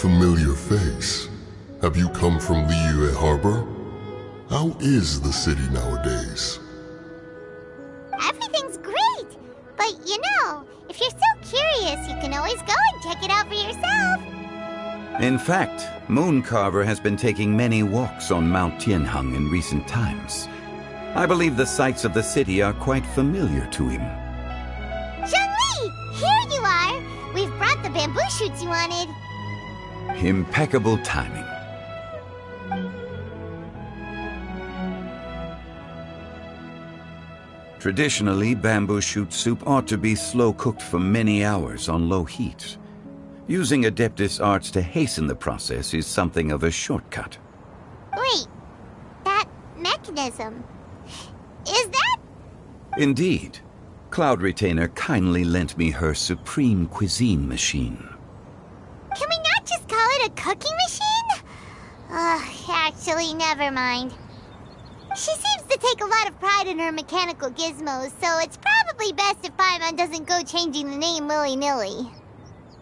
familiar face. Have you come from Liyue Harbor? How is the city nowadays? Everything's great! But if you're so curious, you can always go and check it out for yourself. In fact, Mooncarver has been taking many walks on Mount Tianheng in recent times. I believe the sights of the city are quite familiar to him. Zhongli! Here you are! We've brought the bamboo shoots you wanted. Impeccable timing. Traditionally, bamboo shoot soup ought to be slow-cooked for many hours on low heat. Using Adeptus arts to hasten the process is something of a shortcut. Wait, that mechanism, is that? Indeed. Cloud Retainer kindly lent me her supreme cuisine machine. Can we not just call it a cooking machine? Actually, never mind. She seems to take a lot of pride in her mechanical gizmos, so it's probably best if Paimon doesn't go changing the name willy-nilly.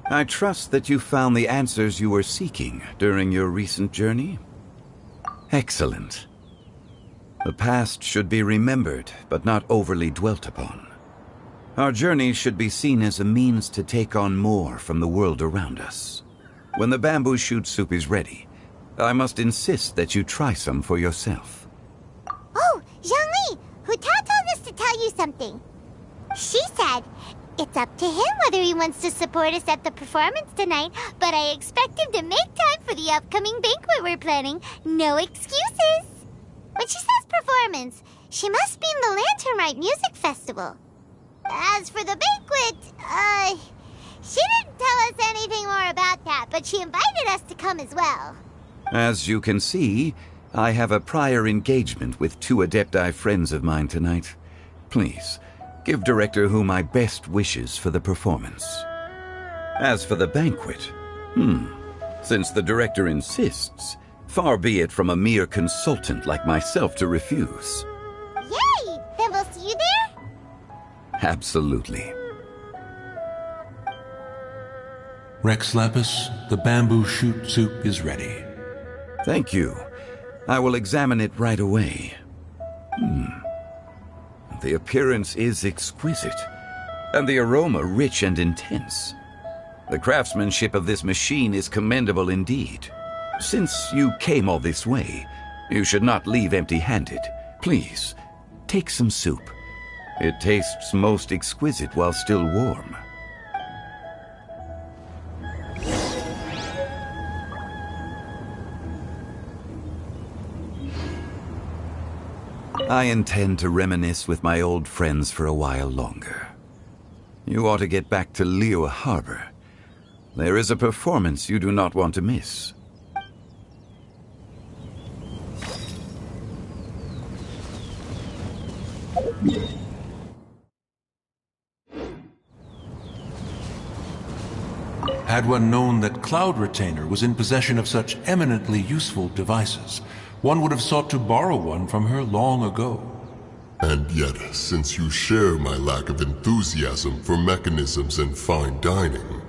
I trust that you found the answers you were seeking during your recent journey? Excellent. The past should be remembered, but not overly dwelt upon. Our journey should be seen as a means to take on more from the world around us. When the bamboo shoot soup is ready, I must insist that you try some for yourself. Oh, Zhongli! Huta told us to tell you something. She said, it's up to him whether he wants to support us at the performance tonight, but I expect him to make time for the upcoming banquet we're planning. No excuses! When she says performance, she must mean the Lantern Rite Music Festival. As for the banquet, she didn't tell us anything more about that, but she invited us to come as well. As you can see, I have a prior engagement with 2 Adepti friends of mine tonight. Please, give Director Hu my best wishes for the performance. As for the banquet, since the Director insists, far be it from a mere consultant like myself to refuse. Yay! Then we'll see you there? Absolutely. Rex Lapis, the bamboo shoot soup is ready. Thank you. I will examine it right away. The appearance is exquisite, and the aroma rich and intense. The craftsmanship of this machine is commendable indeed. Since you came all this way, you should not leave empty-handed. Please, take some soup. It tastes most exquisite while still warm. I intend to reminisce with my old friends for a while longer. You ought to get back to Liyue Harbor. There is a performance you do not want to miss. Had one known that Cloud Retainer was in possession of such eminently useful devices, one would have sought to borrow one from her long ago. And yet, since you share my lack of enthusiasm for mechanisms and fine dining,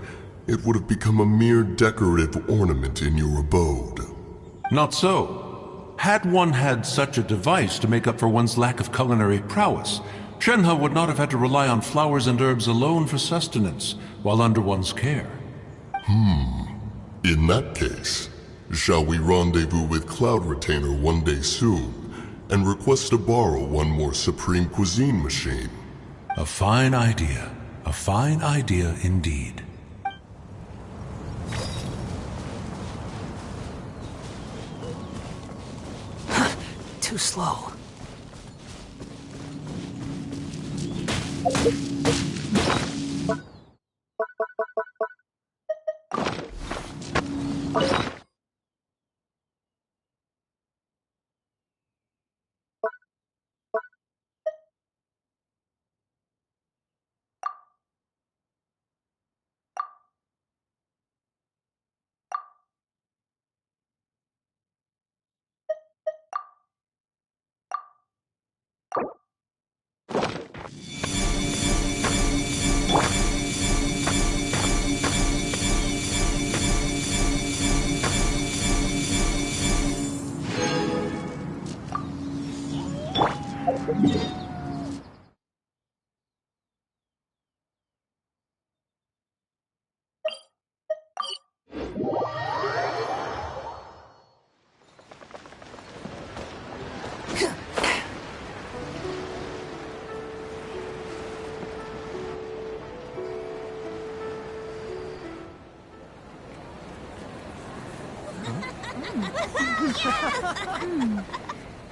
it would have become a mere decorative ornament in your abode. Not so. Had one had such a device to make up for one's lack of culinary prowess, Shenhe would not have had to rely on flowers and herbs alone for sustenance while under one's care. In that case, shall we rendezvous with Cloud Retainer one day soon, and request to borrow one more Supreme Cuisine machine? A fine idea. A fine idea indeed. Too slow.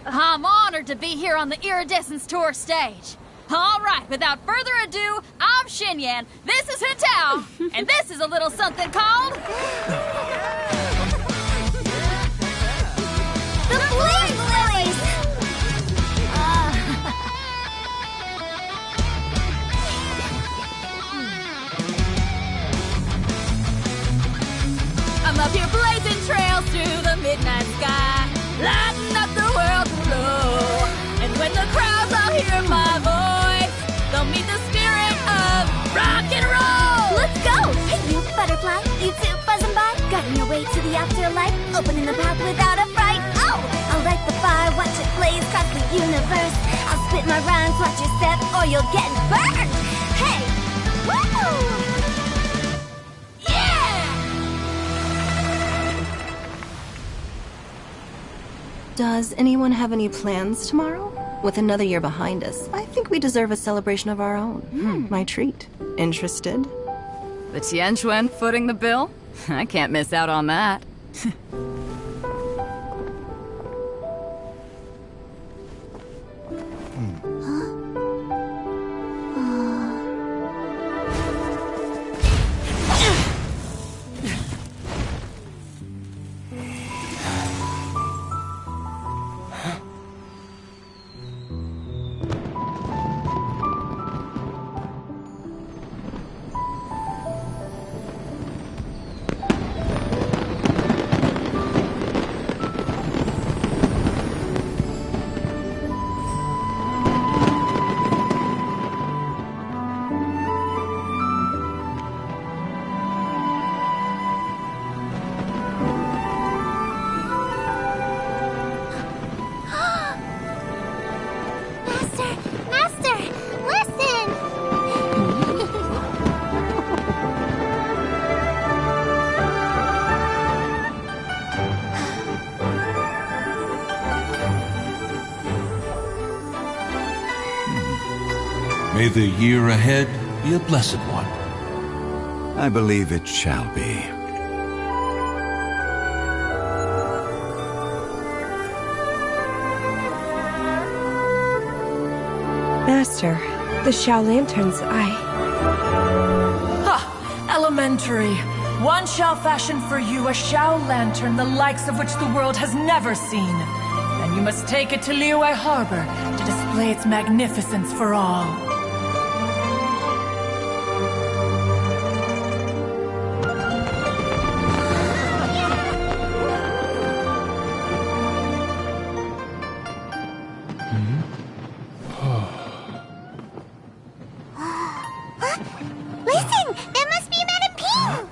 I'm honored to be here on the Iridescence Tour stage. All right, without further ado, I'm Xinyan, this is Hutao, and this is a little something called... The Flame Lilies! I'm up here blazing trails through the midnight sky, lighting up the world below. And when the crowds all hear my voice, they'll meet the spirit of rock and roll. Let's go! Hey, you butterfly, you too buzzing by, guiding your way to the afterlife, opening the path without a fright. Oh, I'll light the fire, watch it blaze across the universe. I'll spit my rhymes, watch your step, or you'll get burned. Hey, woo! Does anyone have any plans tomorrow? With another year behind us, I think we deserve a celebration of our own. My treat. Interested? The Tianquan footing the bill? I can't miss out on that. Master, listen! May the year ahead be a blessed one. I believe it shall be. Master, the Shao Lanterns, Ha! Elementary. One shall fashion for you a Shao Lantern the likes of which the world has never seen. And you must take it to Liyue Harbor to display its magnificence for all. Listen! That must be Madame Ping!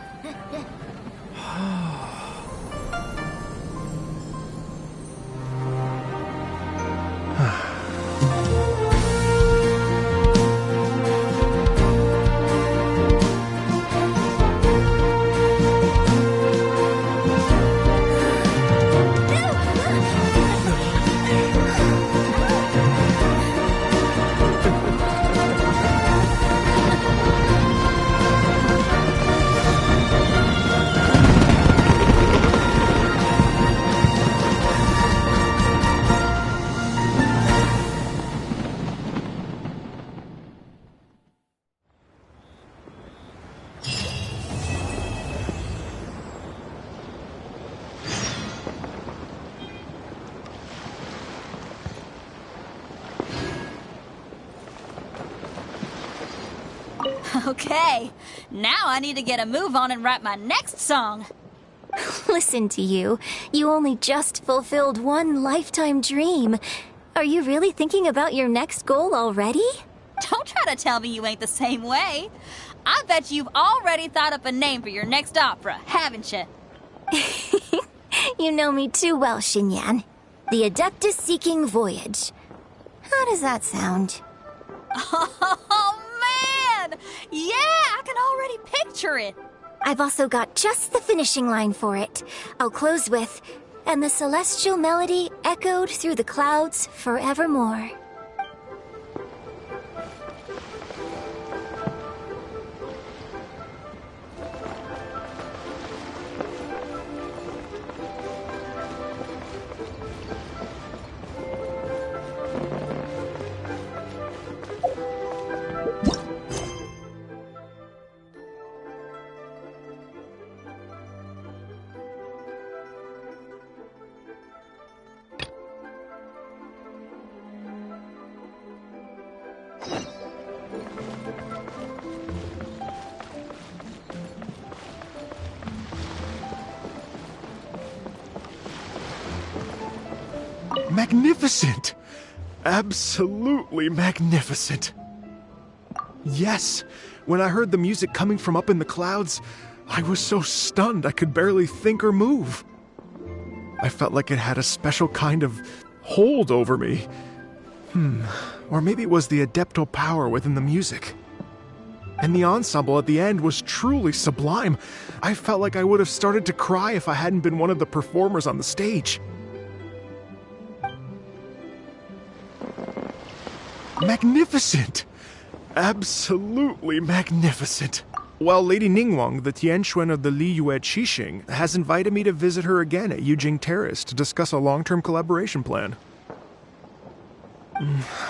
Okay, now I need to get a move on and write my next song. Listen to you. You only just fulfilled one lifetime dream. Are you really thinking about your next goal already? Don't try to tell me you ain't the same way. I bet you've already thought up a name for your next opera, haven't you? You know me too well, Xinyan. The Adeptus-Seeking Voyage. How does that sound? Oh, man! Yeah, I can already picture it. I've also got just the finishing line for it. I'll close with, "And the celestial melody echoed through the clouds forevermore." Magnificent! Absolutely magnificent! Yes, when I heard the music coming from up in the clouds, I was so stunned I could barely think or move. I felt like it had a special kind of hold over me. Or maybe it was the adeptal power within the music. And the ensemble at the end was truly sublime. I felt like I would have started to cry if I hadn't been one of the performers on the stage. Magnificent! Absolutely magnificent! Well, Lady Ningguang, the Tianquan of the Liyue Qixing, has invited me to visit her again at Yujing Terrace to discuss a long-term collaboration plan.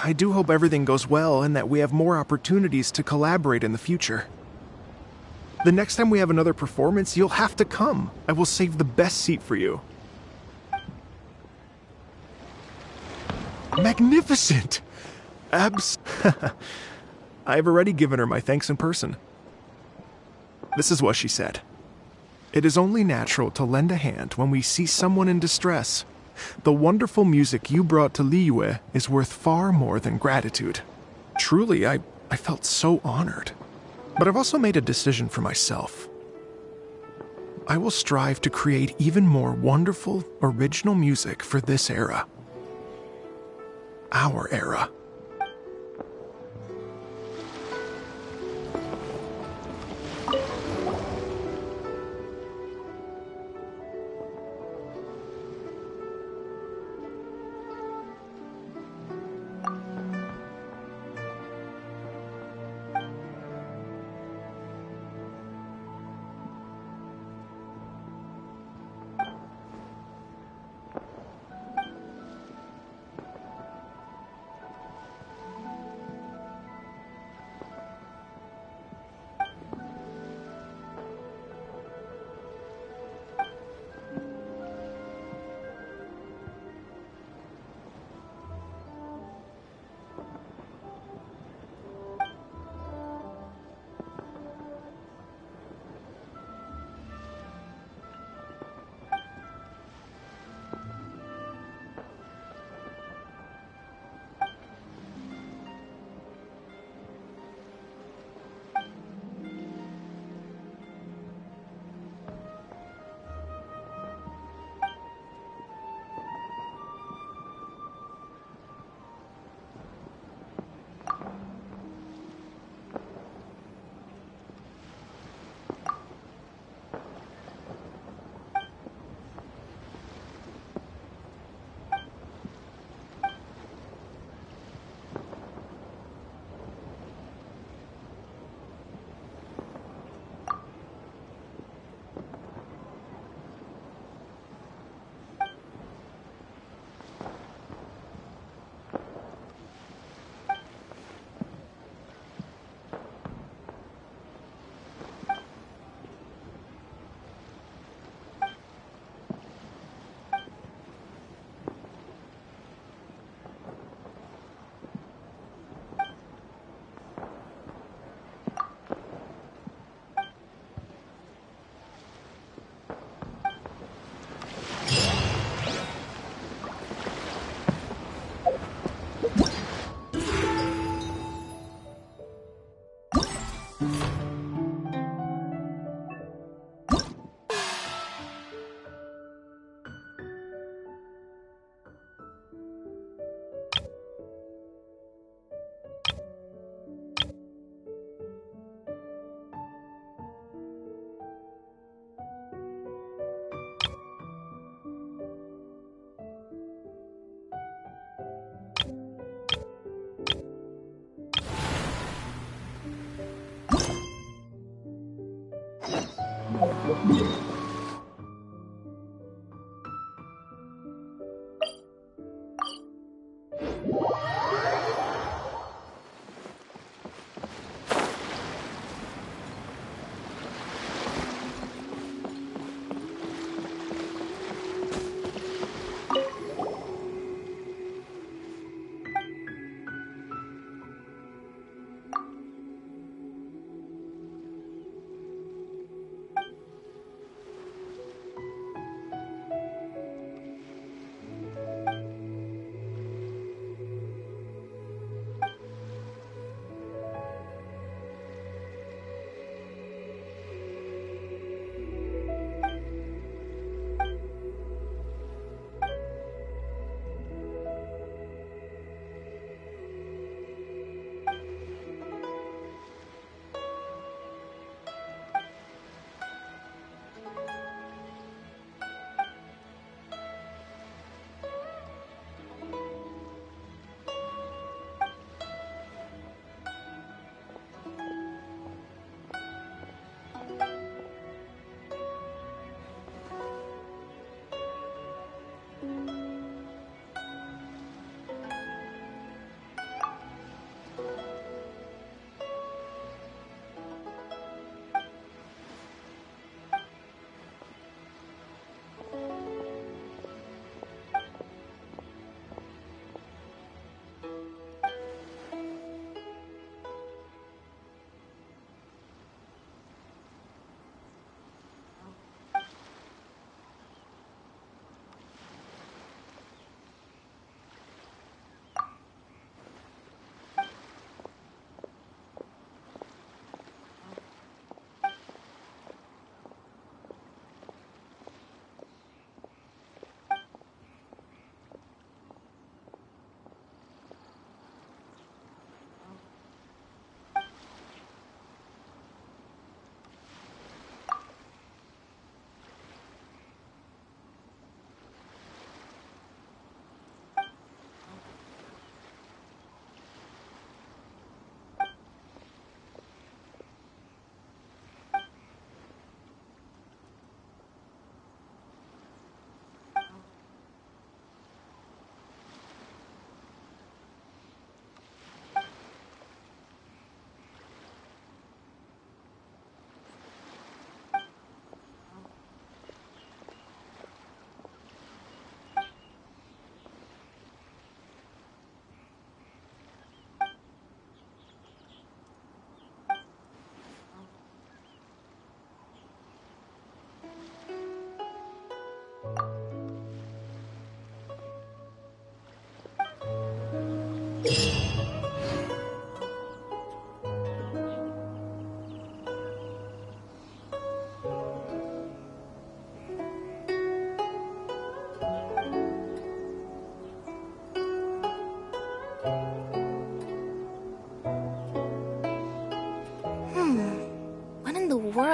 I do hope everything goes well and that we have more opportunities to collaborate in the future. The next time we have another performance, you'll have to come. I will save the best seat for you. Magnificent! I've already given her my thanks in person. This is what she said. It is only natural to lend a hand when we see someone in distress. The wonderful music you brought to Liyue is worth far more than gratitude. Truly, I felt so honored. But I've also made a decision for myself. I will strive to create even more wonderful, original music for this era. Our era.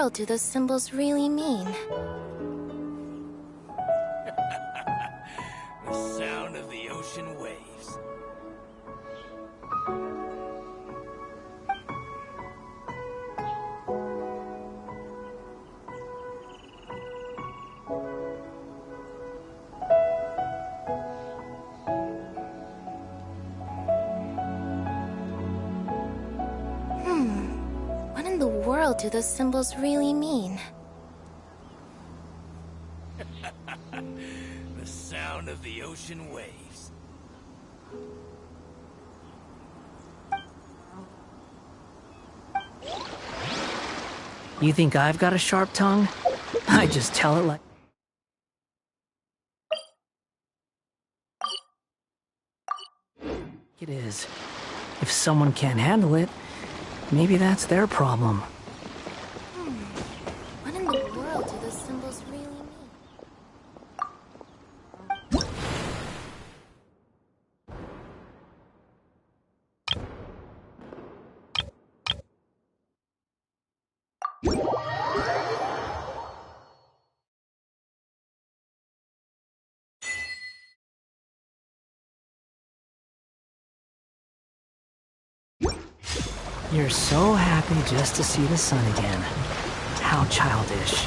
world do those symbols really mean? The sound of the ocean waves. What in the world do those symbols really mean? The sound of the ocean waves. You think I've got a sharp tongue? I just tell it like... it is. If someone can't handle it, maybe that's their problem. What in the world do those symbols really mean? You're so happy just to see the sun again. How childish.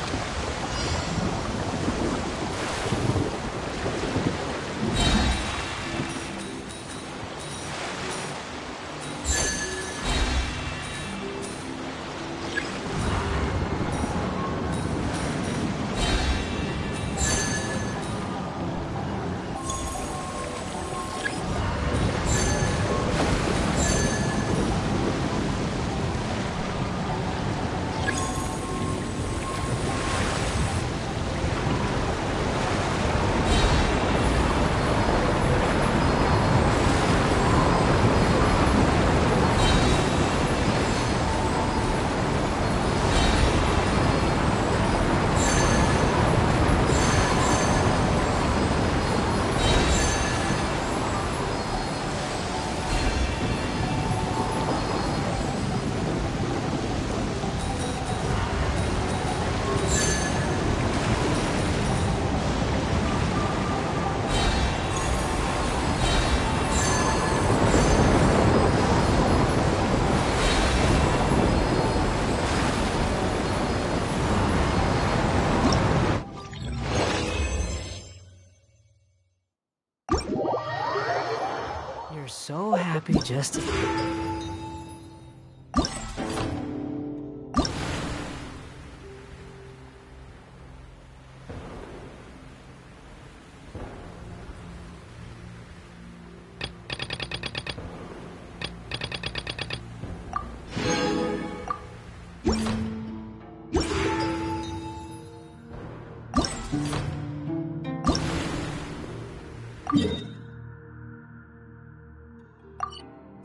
You're so happy just to...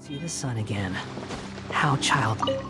see the sun again. How childish.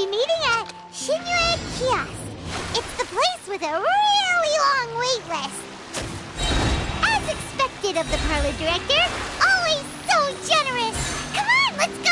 meeting at Shinrei Kiosk. It's the place with a really long wait list. As expected of the parlor director, always so generous. Come on, let's go!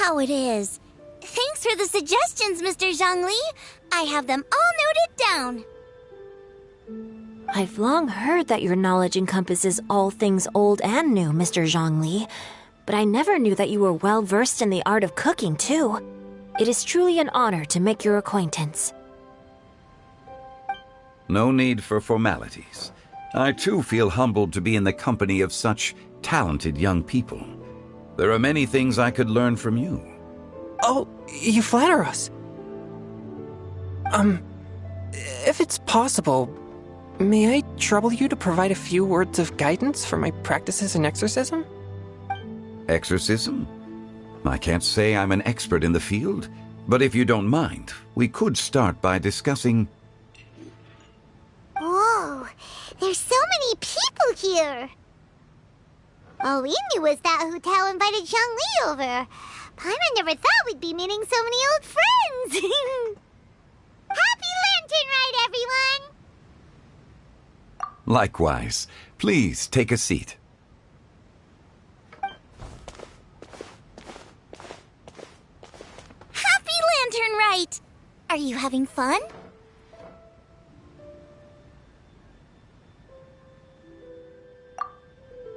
how it is. Thanks for the suggestions, Mr. Zhongli. I have them all noted down. I've long heard that your knowledge encompasses all things old and new, Mr. Zhongli, but I never knew that you were well versed in the art of cooking, too. It is truly an honor to make your acquaintance. No need for formalities. I too feel humbled to be in the company of such talented young people. There are many things I could learn from you. Oh, you flatter us. If it's possible, may I trouble you to provide a few words of guidance for my practices in exorcism? Exorcism? I can't say I'm an expert in the field, but if you don't mind, we could start by discussing... Whoa, there's so many people here. All we knew was that Hu Tao invited Zhongli over. Paimon never thought we'd be meeting so many old friends. Happy Lantern Ride, everyone! Likewise. Please take a seat. Happy Lantern Ride! Are you having fun?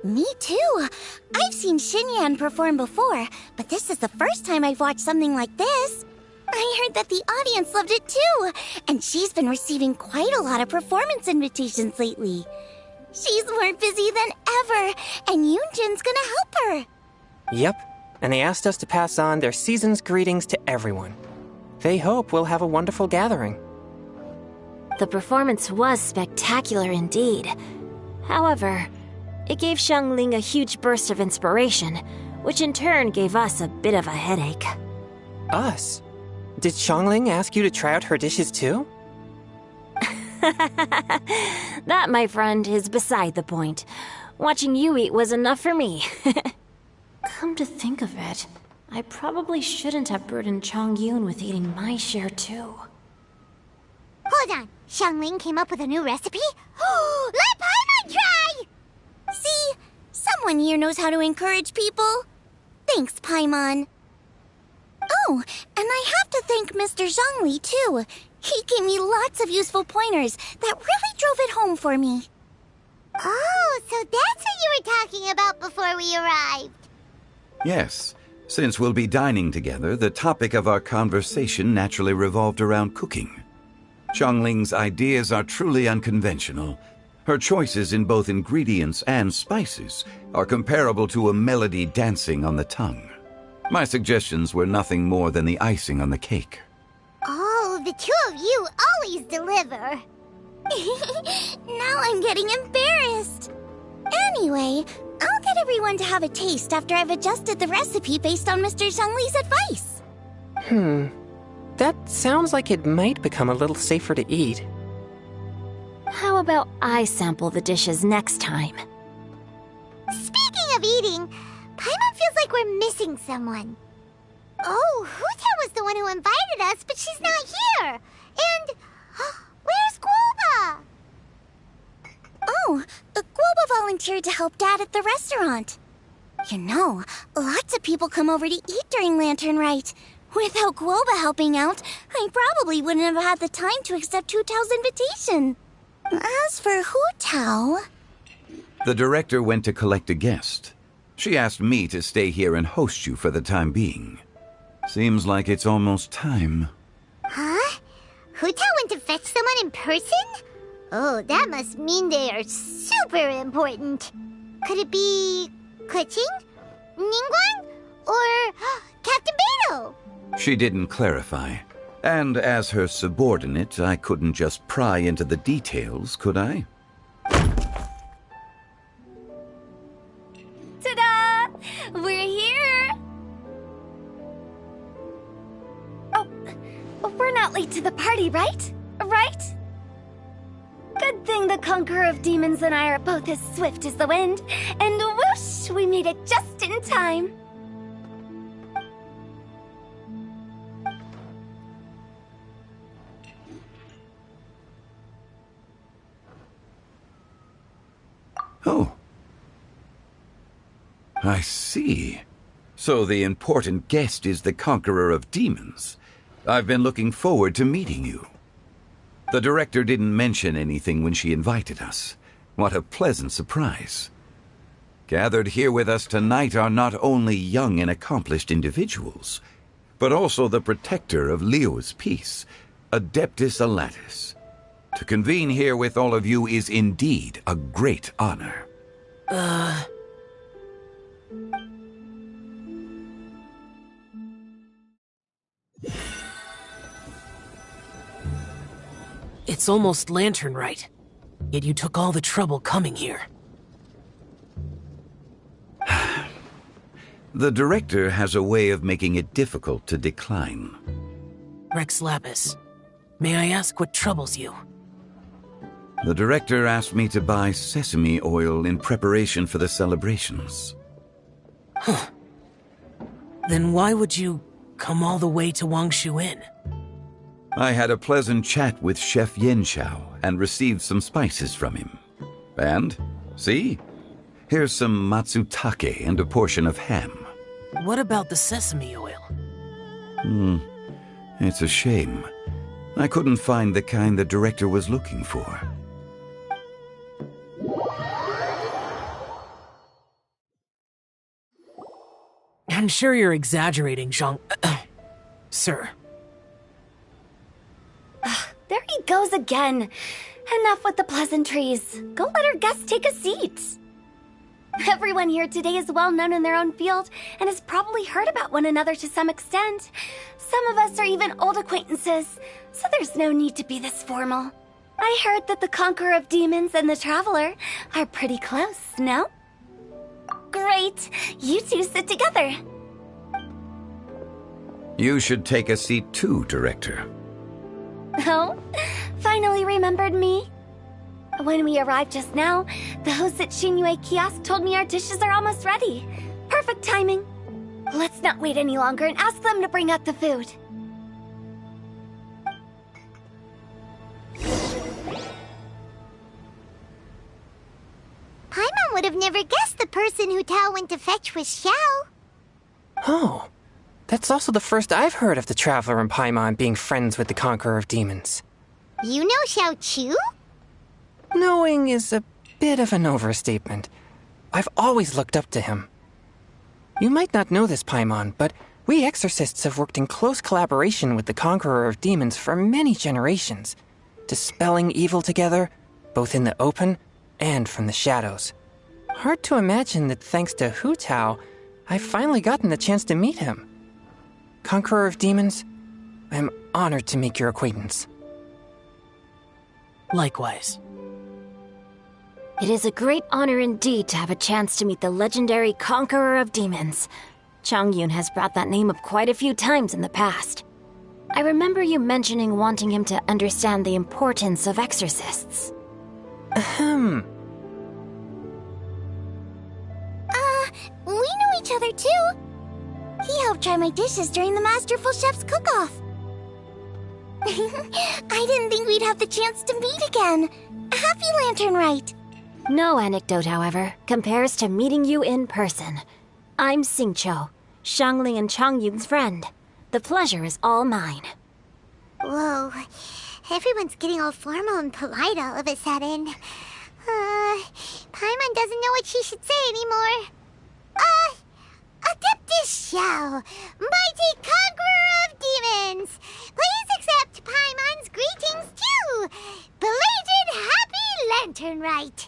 Me too. I've seen Xinyan perform before, but this is the first time I've watched something like this. I heard that the audience loved it too, and she's been receiving quite a lot of performance invitations lately. She's more busy than ever, and Yoonjin's gonna help her. Yep, and they asked us to pass on their season's greetings to everyone. They hope we'll have a wonderful gathering. The performance was spectacular indeed. However, it gave Xiangling a huge burst of inspiration, which in turn gave us a bit of a headache. Us? Did Xiangling ask you to try out her dishes too? That, my friend, is beside the point. Watching you eat was enough for me. Come to think of it, I probably shouldn't have burdened Chongyun with eating my share too. Hold on, Xiangling came up with a new recipe? Let Paimon try! See, someone here knows how to encourage people. Thanks, Paimon. Oh, and I have to thank Mr. Zhongli, too. He gave me lots of useful pointers that really drove it home for me. Oh, so that's what you were talking about before we arrived. Yes. Since we'll be dining together, the topic of our conversation naturally revolved around cooking. Xiangling's ideas are truly unconventional. Her choices in both ingredients and spices are comparable to a melody dancing on the tongue. My suggestions were nothing more than the icing on the cake. Oh, the two of you always deliver. Now I'm getting embarrassed. Anyway, I'll get everyone to have a taste after I've adjusted the recipe based on Mr. Zhongli's advice. That sounds like it might become a little safer to eat. How about I sample the dishes next time? Speaking of eating, Paimon feels like we're missing someone. Oh, Hu Tao was the one who invited us, but she's not here. And where's Guoba? Oh, Guoba volunteered to help Dad at the restaurant. You know, lots of people come over to eat during Lantern Rite. Without Guoba helping out, I probably wouldn't have had the time to accept Hu Tao's invitation. As for Hu Tao... The director went to collect a guest. She asked me to stay here and host you for the time being. Seems like it's almost time. Huh? Hu Tao went to fetch someone in person? Oh, that must mean they are super important. Could it be... Keqing? Ningguang? Or Captain Beidou? She didn't clarify. And as her subordinate, I couldn't just pry into the details, could I? Ta-da! We're here! Oh, we're not late to the party, right? Right? Good thing the Conqueror of Demons and I are both as swift as the wind. And whoosh, we made it just in time. Oh. I see. So the important guest is the Conqueror of Demons. I've been looking forward to meeting you. The director didn't mention anything when she invited us. What a pleasant surprise. Gathered here with us tonight are not only young and accomplished individuals, but also the protector of Leo's peace, Adeptus Alatus. To convene here with all of you is indeed a great honor. It's almost lantern right. Yet you took all the trouble coming here. The director has a way of making it difficult to decline. Rex Lapis, may I ask what troubles you? The director asked me to buy sesame oil in preparation for the celebrations. Huh. Then why would you come all the way to Wangshu Inn? I had a pleasant chat with Chef Yenshao and received some spices from him. And, see? Here's some matsutake and a portion of ham. What about the sesame oil? It's a shame. I couldn't find the kind the director was looking for. I'm sure you're exaggerating, Sir. There he goes again. Enough with the pleasantries. Go let our guests take a seat. Everyone here today is well known in their own field and has probably heard about one another to some extent. Some of us are even old acquaintances, so there's no need to be this formal. I heard that the Conqueror of Demons and the Traveler are pretty close, no? Great! You two sit together. You should take a seat too, Director. Oh, finally remembered me? When we arrived just now, the host at Shinue Kiosk told me our dishes are almost ready. Perfect timing. Let's not wait any longer and ask them to bring out the food. Paimon would have never guessed the person who Tao went to fetch was Xiao. Oh, that's also the first I've heard of the Traveler and Paimon being friends with the Conqueror of Demons. You know Xiao Chu? Knowing is a bit of an overstatement. I've always looked up to him. You might not know this, Paimon, but we exorcists have worked in close collaboration with the Conqueror of Demons for many generations, dispelling evil together, both in the open and from the shadows. Hard to imagine that thanks to Hu Tao, I've finally gotten the chance to meet him. Conqueror of Demons, I'm honored to make your acquaintance. Likewise. It is a great honor indeed to have a chance to meet the legendary Conqueror of Demons. Changyun has brought that name up quite a few times in the past. I remember you mentioning wanting him to understand the importance of exorcists. We know each other too. He helped try my dishes during the Masterful Chef's cook-off. I didn't think we'd have the chance to meet again. Happy Lantern Rite. No anecdote, however, compares to meeting you in person. I'm Xingqiu, Shangling and Changyun's friend. The pleasure is all mine. Whoa. Everyone's getting all formal and polite all of a sudden. Paimon doesn't know what she should say anymore. Adeptus Xiao, mighty Conqueror of Demons, please accept Paimon's greetings too. Belated Happy Lantern Rite.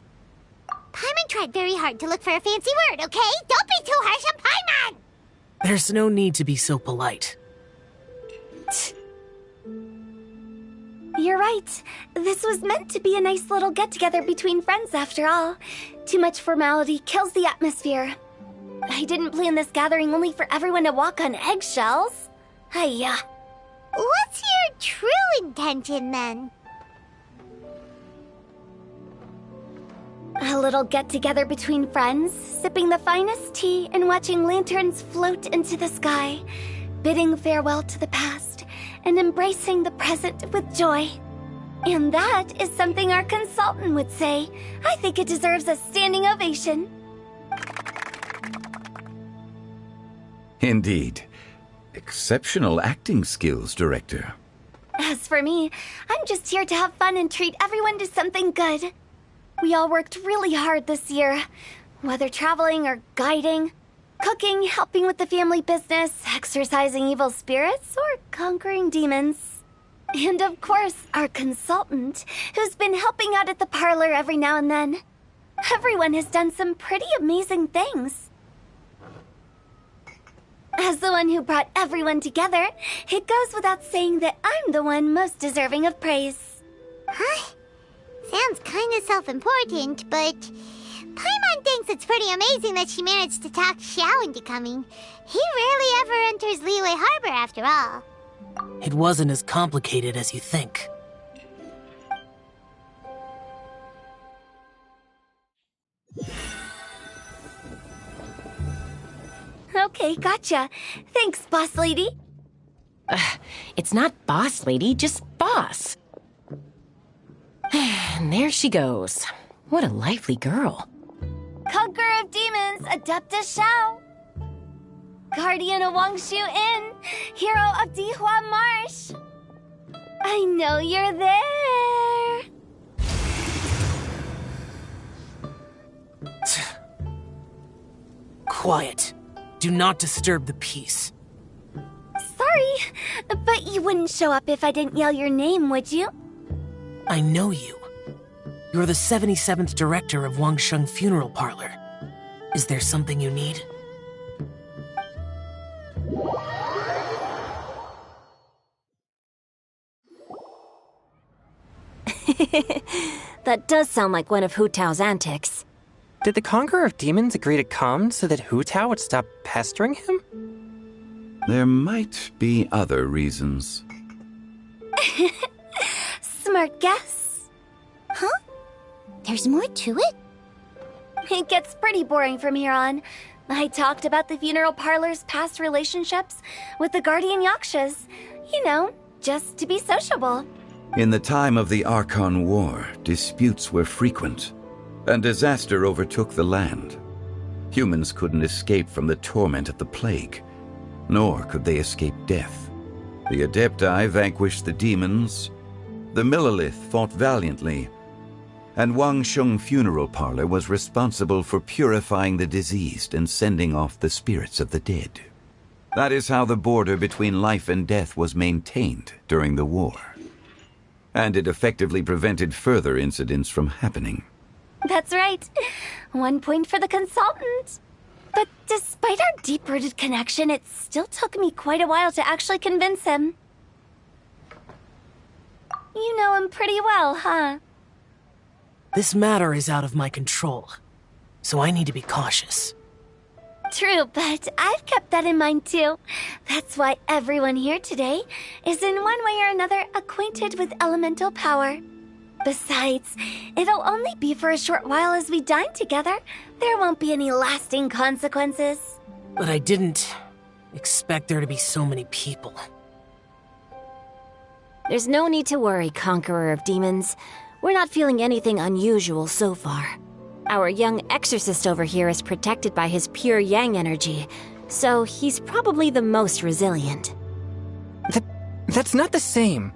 Paimon tried very hard to look for a fancy word, okay? Don't be too harsh on Paimon! There's no need to be so polite. You're right. This was meant to be a nice little get-together between friends after all. Too much formality kills the atmosphere. I didn't plan this gathering only for everyone to walk on eggshells. Hiya. What's your true intention, then? A little get-together between friends, sipping the finest tea and watching lanterns float into the sky, bidding farewell to the past, and embracing the present with joy. And that is something our consultant would say. I think it deserves a standing ovation. Indeed. Exceptional acting skills, Director. As for me, I'm just here to have fun and treat everyone to something good. We all worked really hard this year, whether traveling or guiding, cooking, helping with the family business, exercising evil spirits, or conquering demons. And of course, our consultant, who's been helping out at the parlor every now and then. Everyone has done some pretty amazing things. As the one who brought everyone together, it goes without saying that I'm the one most deserving of praise. Huh? Sounds kinda self-important, but Paimon thinks it's pretty amazing that she managed to talk Xiao into coming. He rarely ever enters Liyue Harbor after all. It wasn't as complicated as you think. Okay, gotcha. Thanks, boss lady. It's not boss lady, just boss. And there she goes. What a lively girl. Conqueror of demons, Adeptus Xiao. Guardian of Wangshu Inn, hero of Dihua Marsh. I know you're there. Quiet. Do not disturb the peace. Sorry, but you wouldn't show up if I didn't yell your name, would you? I know you. You're the 77th director of Wangsheng Funeral Parlor. Is there something you need? That does sound like one of Hu Tao's antics. Did the Conqueror of Demons agree to come so that Hu Tao would stop pestering him? There might be other reasons. Smart guess. Huh? There's more to it? It gets pretty boring from here on. I talked about the funeral parlor's past relationships with the Guardian Yakshas. You know, just to be sociable. In the time of the Archon War, disputes were frequent, and disaster overtook the land. Humans couldn't escape from the torment of the plague, nor could they escape death. The Adepti vanquished the demons, the Millelith fought valiantly, and Wangsheng Funeral Parlor was responsible for purifying the diseased and sending off the spirits of the dead. That is how the border between life and death was maintained during the war. And it effectively prevented further incidents from happening. That's right. 1 point for the consultant. But despite our deep-rooted connection, it still took me quite a while to actually convince him. You know him pretty well, huh? This matter is out of my control, so I need to be cautious. True, but I've kept that in mind too. That's why everyone here today is in one way or another acquainted with elemental power. Besides, it'll only be for a short while as we dine together. There won't be any lasting consequences. But I didn't expect there to be so many people. There's no need to worry, Conqueror of Demons. We're not feeling anything unusual so far. Our young exorcist over here is protected by his pure yang energy, so he's probably the most resilient. That's not the same.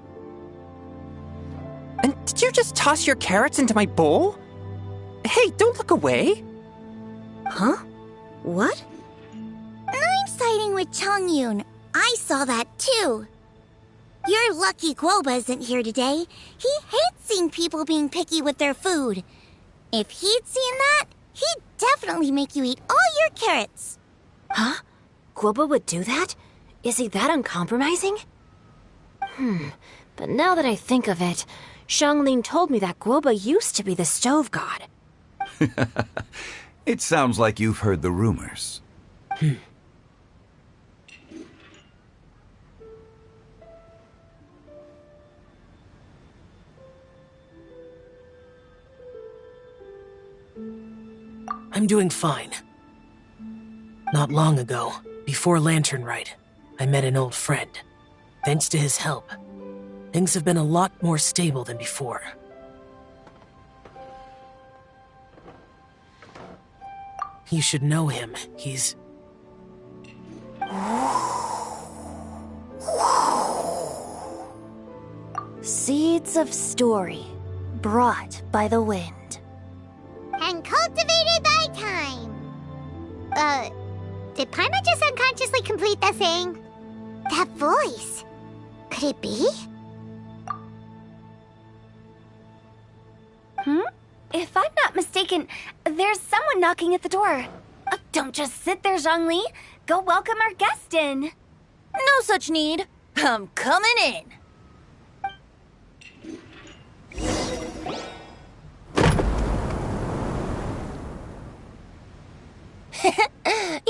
And did you just toss your carrots into my bowl? Hey, don't look away. Huh? What? I'm siding with Chongyun. I saw that too. You're lucky Guoba isn't here today. He hates seeing people being picky with their food. If he'd seen that, he'd definitely make you eat all your carrots. Huh? Guoba would do that? Is he that uncompromising? But now that I think of it, Xianglin told me that Guoba used to be the stove god. It sounds like you've heard the rumors. I'm doing fine. Not long ago, before Lantern Rite, I met an old friend. Thanks to his help, things have been a lot more stable than before. You should know him. He's... Bits of story, brought by the wind. And cultivated by time. Did Paimon just unconsciously complete that thing? That voice. Could it be? If I'm not mistaken, there's someone knocking at the door. Don't just sit there, Zhongli. Go welcome our guest in. No such need. I'm coming in.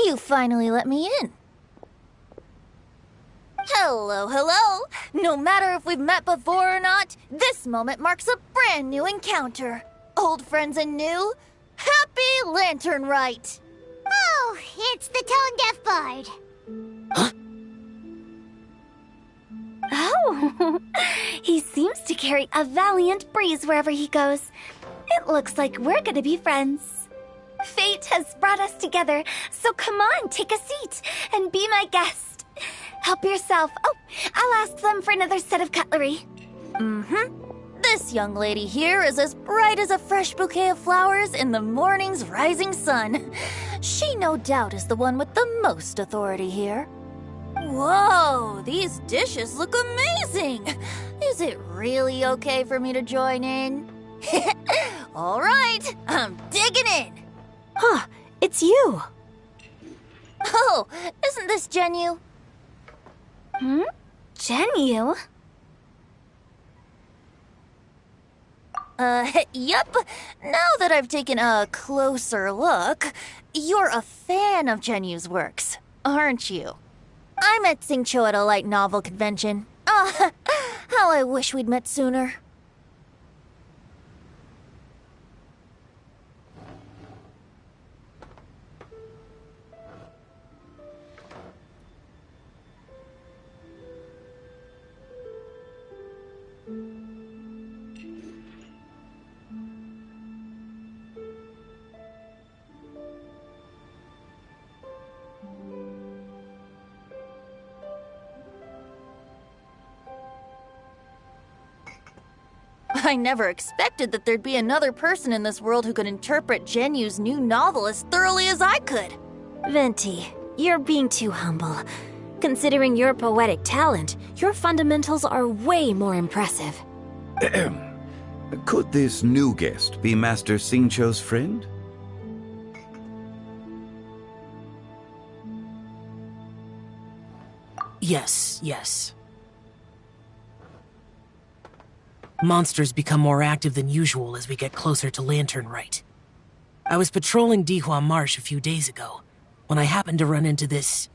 You finally let me in. Hello, hello. No matter if we've met before or not, this moment marks a brand new encounter. Old friends and new. Happy Lantern Rite. Oh, it's the tone-deaf bard. Huh? Oh, he seems to carry a valiant breeze wherever he goes. It looks like we're gonna be friends. Fate has brought us together, so come on, take a seat and be my guest. Help yourself. Oh, I'll ask them for another set of cutlery. This young lady here is as bright as a fresh bouquet of flowers in the morning's rising sun. She no doubt is the one with the most authority here. Whoa, these dishes look amazing! Is it really okay for me to join in? All right, I'm digging in. Huh, it's you. Oh, isn't this Genyu? Genyu? Yup. Now that I've taken a closer look, you're a fan of Genyu's works, aren't you? I met Xingqiu at a light novel convention. Ah, how I wish we'd met sooner. I never expected that there'd be another person in this world who could interpret Genyu's new novel as thoroughly as I could. Venti, you're being too humble. Considering your poetic talent, your fundamentals are way more impressive. Could this new guest be Master Xingqiu's friend? Yes. Monsters become more active than usual as we get closer to Lantern Rite. I was patrolling Dihua Marsh a few days ago, when I happened to run into this...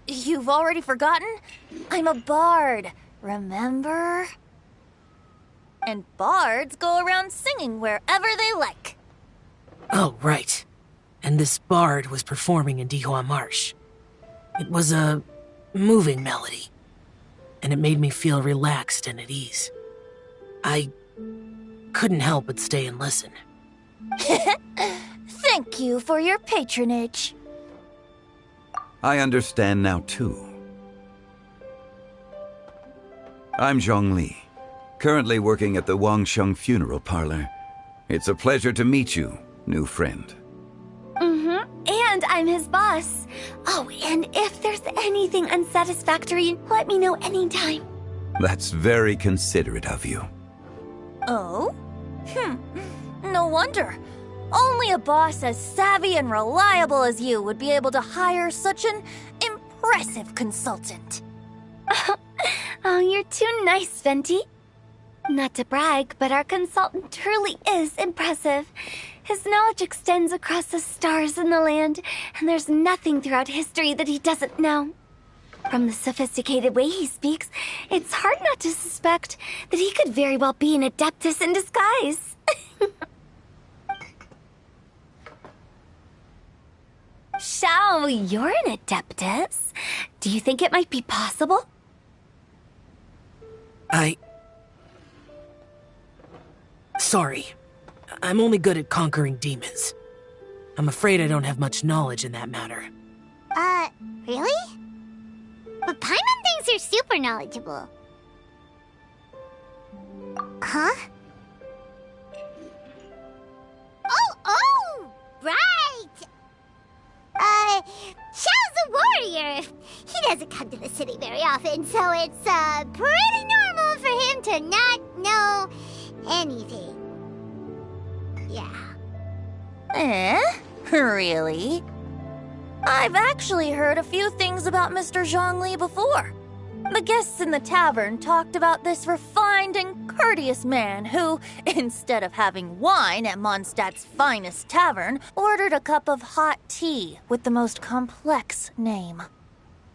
You've already forgotten? I'm a bard, remember? And bards go around singing wherever they like. Oh, right. And this bard was performing in Dihua Marsh. It was a moving melody, and it made me feel relaxed and at ease. I couldn't help but stay and listen. Thank you for your patronage. I understand now, too. I'm Zhongli, currently working at the Wangsheng Funeral Parlor. It's a pleasure to meet you, new friend. And I'm his boss. Oh, and if there's anything unsatisfactory, let me know anytime. That's very considerate of you. Oh? No wonder. Only a boss as savvy and reliable as you would be able to hire such an impressive consultant. Oh, you're too nice, Venti. Not to brag, but our consultant truly is impressive. His knowledge extends across the stars and the land, and there's nothing throughout history that he doesn't know. From the sophisticated way he speaks, it's hard not to suspect that he could very well be an adeptus in disguise. Shao, you're an adeptus. Do you think it might be possible? Sorry. I'm only good at conquering demons. I'm afraid I don't have much knowledge in that matter. Really? But Paimon thinks thinks you're super knowledgeable. Huh? Oh, right! Xiao's a warrior. He doesn't come to the city very often, so it's, pretty normal for him to not know anything. Yeah. Really? I've actually heard a few things about Mr. Zhongli before. The guests in the tavern talked about this refined and courteous man who, instead of having wine at Mondstadt's finest tavern, ordered a cup of hot tea with the most complex name.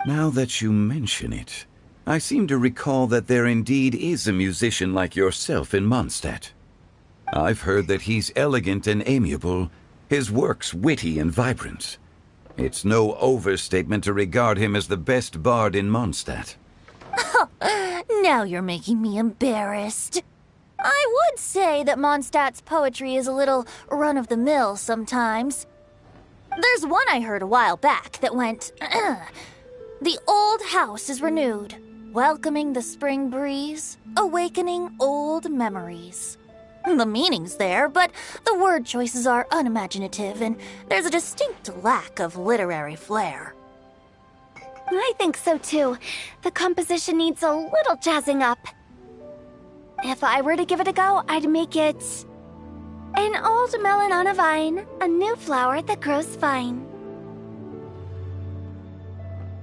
Now that you mention it, I seem to recall that there indeed is a musician like yourself in Mondstadt. I've heard that he's elegant and amiable, his works witty and vibrant. It's no overstatement to regard him as the best bard in Mondstadt. Now you're making me embarrassed. I would say that Mondstadt's poetry is a little run-of-the-mill sometimes. There's one I heard a while back that went, The old house is renewed, welcoming the spring breeze, awakening old memories. The meaning's there, but the word choices are unimaginative, and there's a distinct lack of literary flair. I think so too. The composition needs a little jazzing up. If I were to give it a go, I'd make it an old melon on a vine, a new flower that grows fine.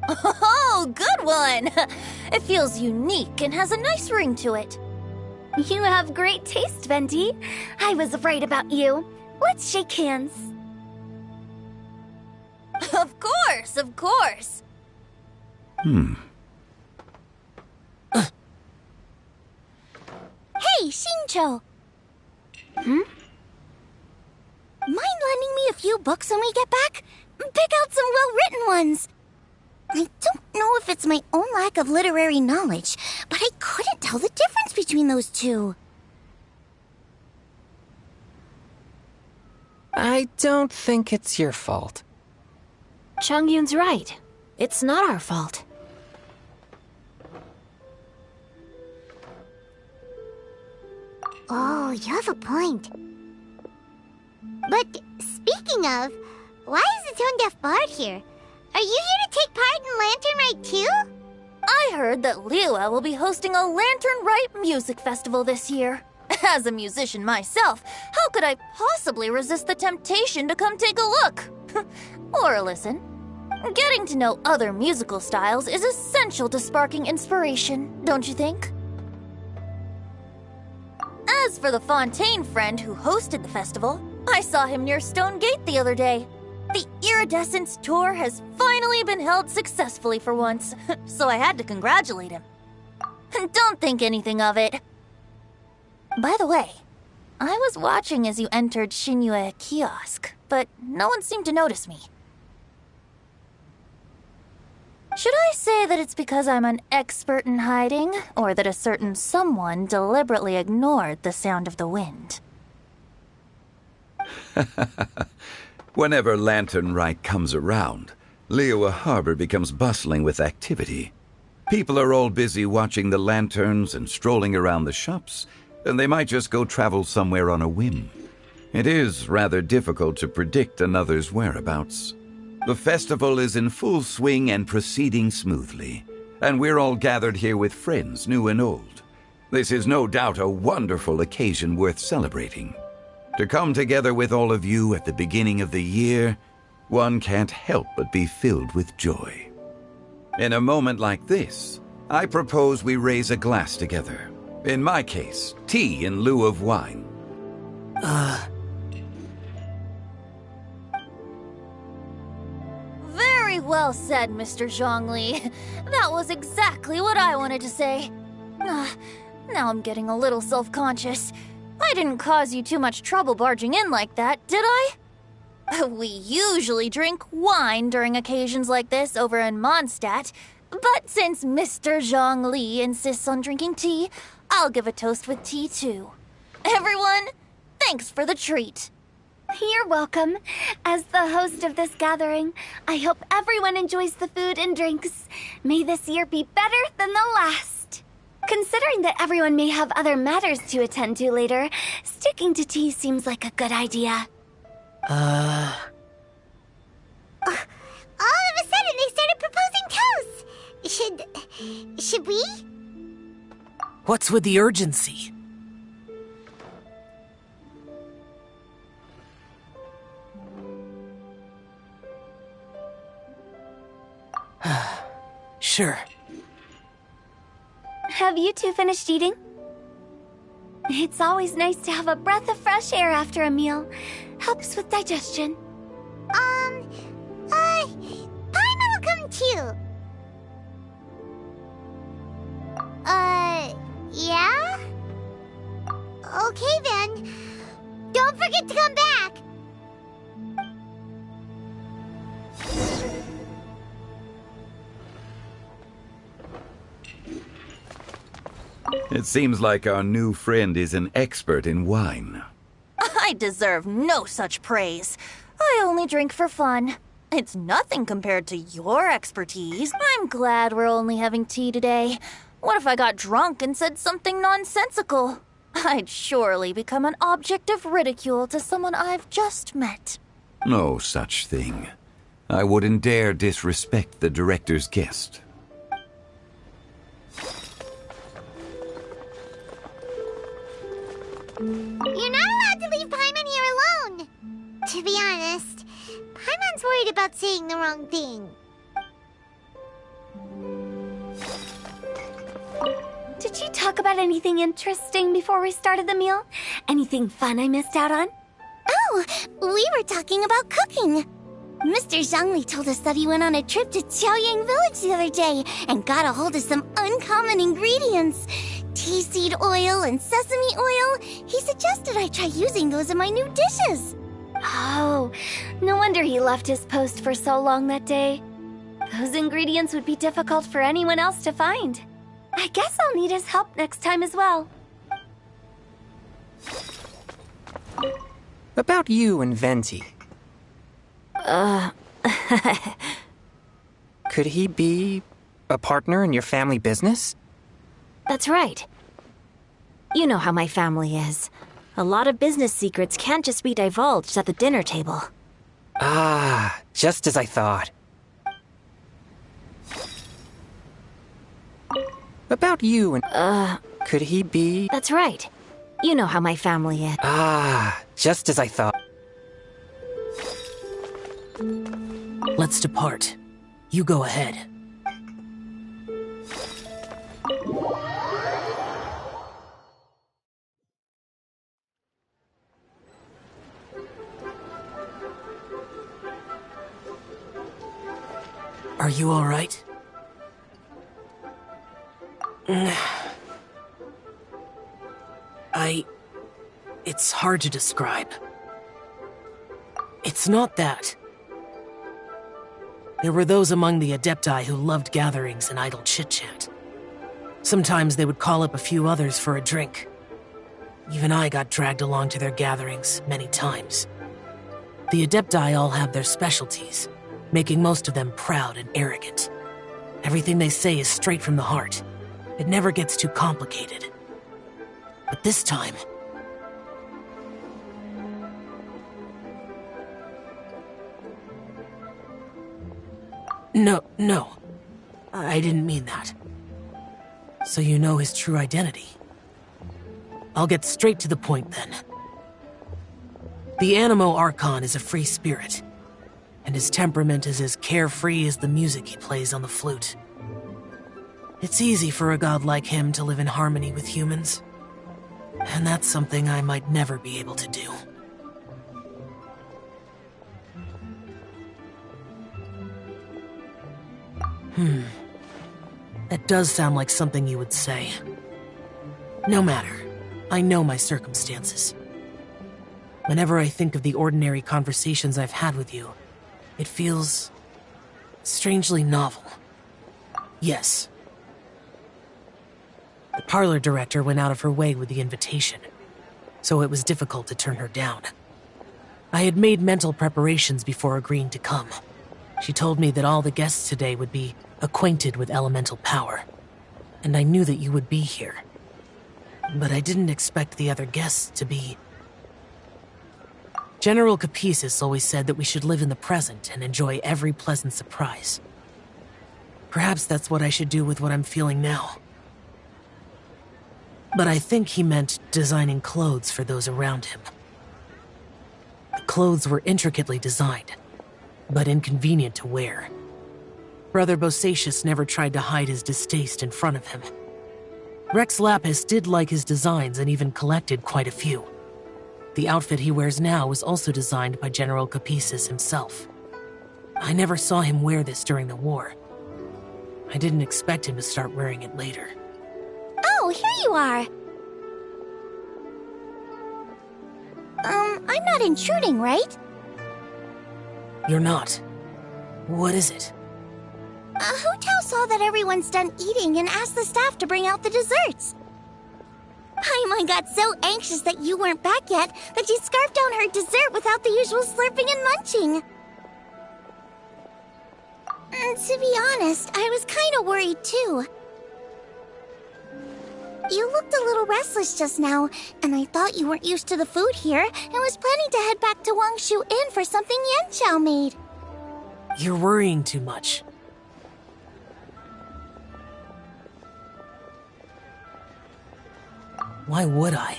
Oh, good one! It feels unique and has a nice ring to it. You have great taste, Venti. I was right about you. Let's shake hands. Of course, of course. Hey, Shincho! Mind lending me a few books when we get back? Pick out some well-written ones. I don't know if it's my own lack of literary knowledge, but I couldn't tell the difference between those two. I don't think it's your fault. Chongyun's right. It's not our fault. Oh, you have a point. But speaking of, why is the tone-deaf bard here? Are you here to take part in Lantern Rite too? I heard that Liua will be hosting a Lantern Rite music festival this year. As a musician myself, how could I possibly resist the temptation to come take a look? Or listen. Getting to know other musical styles is essential to sparking inspiration, don't you think? As for the Fontaine friend who hosted the festival, I saw him near Stone Gate the other day. The Iridescence tour has finally been held successfully for once, so I had to congratulate him. Don't think anything of it. By the way, I was watching as you entered Shinyue Kiosk, but no one seemed to notice me. Should I say that it's because I'm an expert in hiding, or that a certain someone deliberately ignored the sound of the wind? Whenever Lantern Rite comes around, Liua Harbor becomes bustling with activity. People are all busy watching the lanterns and strolling around the shops, and they might just go travel somewhere on a whim. It is rather difficult to predict another's whereabouts. The festival is in full swing and proceeding smoothly, and we're all gathered here with friends, new and old. This is no doubt a wonderful occasion worth celebrating. To come together with all of you at the beginning of the year, one can't help but be filled with joy. In a moment like this, I propose we raise a glass together. In my case, tea in lieu of wine. Very well said, Mr. Zhongli. That was exactly what I wanted to say. Now I'm getting a little self-conscious. I didn't cause you too much trouble barging in like that, did I? We usually drink wine during occasions like this over in Mondstadt, but since Mr. Zhongli insists on drinking tea, I'll give a toast with tea too. Everyone, thanks for the treat. You're welcome. As the host of this gathering, I hope everyone enjoys the food and drinks. May this year be better than the last. Considering that everyone may have other matters to attend to later, sticking to tea seems like a good idea. All of a sudden, they started proposing toasts. Should we? What's with the urgency? Sure. Have you two finished eating? It's always nice to have a breath of fresh air after a meal. Helps with digestion. Paimon will come too. Yeah? Okay then. Don't forget to come back. It seems like our new friend is an expert in wine. I deserve no such praise. I only drink for fun. It's nothing compared to your expertise. I'm glad we're only having tea today. What if I got drunk and said something nonsensical? I'd surely become an object of ridicule to someone I've just met. No such thing. I wouldn't dare disrespect the director's guest. You're not allowed to leave Paimon here alone. To be honest, Paimon's worried about saying the wrong thing. Did you talk about anything interesting before we started the meal? Anything fun I missed out on? Oh, we were talking about cooking. Mr. Zhangli told us that he went on a trip to Qiaoyang Village the other day and got a hold of some uncommon ingredients. Tea seed oil and sesame oil. He suggested I try using those in my new dishes. Oh, no wonder he left his post for so long that day. Those ingredients would be difficult for anyone else to find. I guess I'll need his help next time as well. About you and Venti. Could he be a partner in your family business? That's right. You know how my family is. A lot of business secrets can't just be divulged at the dinner table. Ah, just as I thought. About you and... Could he be... That's right. You know how my family is. Ah, just as I thought. Let's depart. You go ahead. Are you all right? It's hard to describe. It's not that. There were those among the Adepti who loved gatherings and idle chit-chat. Sometimes they would call up a few others for a drink. Even I got dragged along to their gatherings many times. The Adepti all have their specialties, making most of them proud and arrogant. Everything they say is straight from the heart. It never gets too complicated. But this time... No. I didn't mean that. So you know his true identity. I'll get straight to the point then. The Animo Archon is a free spirit, and his temperament is as carefree as the music he plays on the flute. It's easy for a god like him to live in harmony with humans, and that's something I might never be able to do. That does sound like something you would say. No matter. I know my circumstances. Whenever I think of the ordinary conversations I've had with you, it feels strangely novel. Yes. The parlor director went out of her way with the invitation, so it was difficult to turn her down. I had made mental preparations before agreeing to come. She told me that all the guests today would be acquainted with elemental power, and I knew that you would be here. But I didn't expect the other guests to be... General Capisis always said that we should live in the present and enjoy every pleasant surprise. Perhaps that's what I should do with what I'm feeling now. But I think he meant designing clothes for those around him. The clothes were intricately designed, but inconvenient to wear. Brother Bosacius never tried to hide his distaste in front of him. Rex Lapis did like his designs and even collected quite a few. The outfit he wears now was also designed by General Capisis himself. I never saw him wear this during the war. I didn't expect him to start wearing it later. Oh, here you are. I'm not intruding, right? You're not. What is it? Hu Tao saw that everyone's done eating and asked the staff to bring out the desserts. Paimon got so anxious that you weren't back yet that she scarfed down her dessert without the usual slurping and munching. To be honest, I was kind of worried too. You looked a little restless just now, and I thought you weren't used to the food here and was planning to head back to Wangshu Inn for something Yanqiao made. You're worrying too much. Why would I?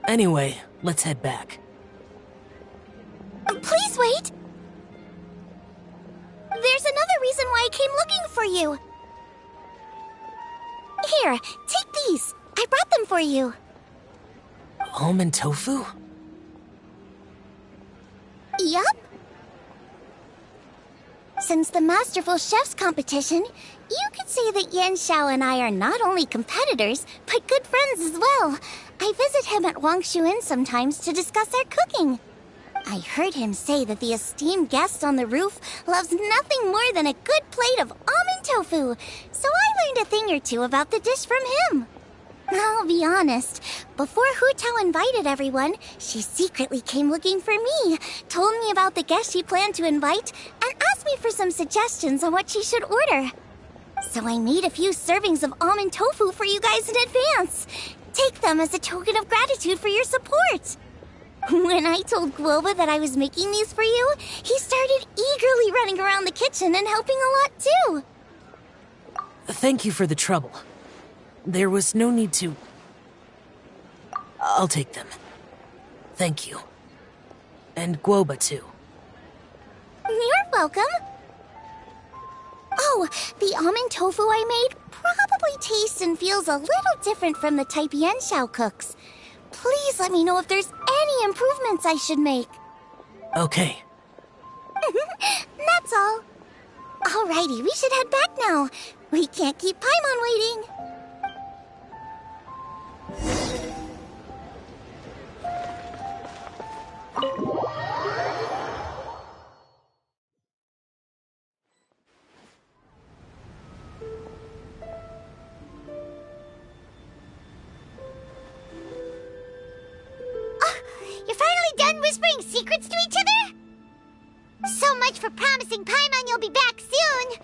Anyway, let's head back. Please wait! There's another reason why I came looking for you. Here, take these. I brought them for you. Almond tofu? Yup. Since the Masterful Chef's competition, you could say that Yanqiao and I are not only competitors, but good friends as well. I visit him at Wangshu Inn sometimes to discuss our cooking. I heard him say that the esteemed guest on the roof loves nothing more than a good plate of almond tofu, so I learned a thing or two about the dish from him. I'll be honest, before Hu Tao invited everyone, she secretly came looking for me, told me about the guests she planned to invite, and asked me for some suggestions on what she should order. So I made a few servings of almond tofu for you guys in advance. Take them as a token of gratitude for your support. When I told Guoba that I was making these for you, he started eagerly running around the kitchen and helping a lot too. Thank you for the trouble. There was no need to... I'll take them. Thank you. And Guoba too. You're welcome. Oh, the almond tofu I made probably tastes and feels a little different from the type Yanqiao cooks. Please let me know if there's any improvements I should make. Okay. That's all. Alrighty, we should head back now. We can't keep Paimon waiting. You're finally done whispering secrets to each other? So much for promising Paimon you'll be back soon.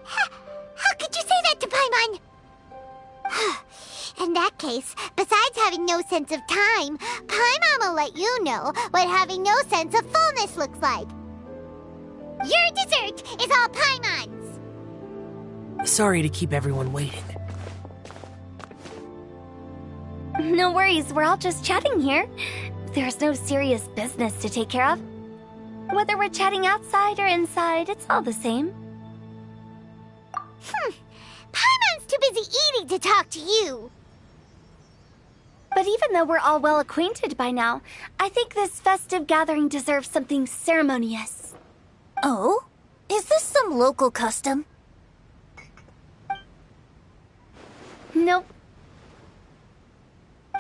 How could you say that to Paimon? In that case, besides having no sense of time, Paimon will let you know what having no sense of fullness looks like. Your dessert is all Paimon's. Sorry to keep everyone waiting. No worries, we're all just chatting here. There's no serious business to take care of. Whether we're chatting outside or inside, it's all the same. Paimon's too busy eating to talk to you. But even though we're all well acquainted by now, I think this festive gathering deserves something ceremonious. Oh? Is this some local custom? Nope.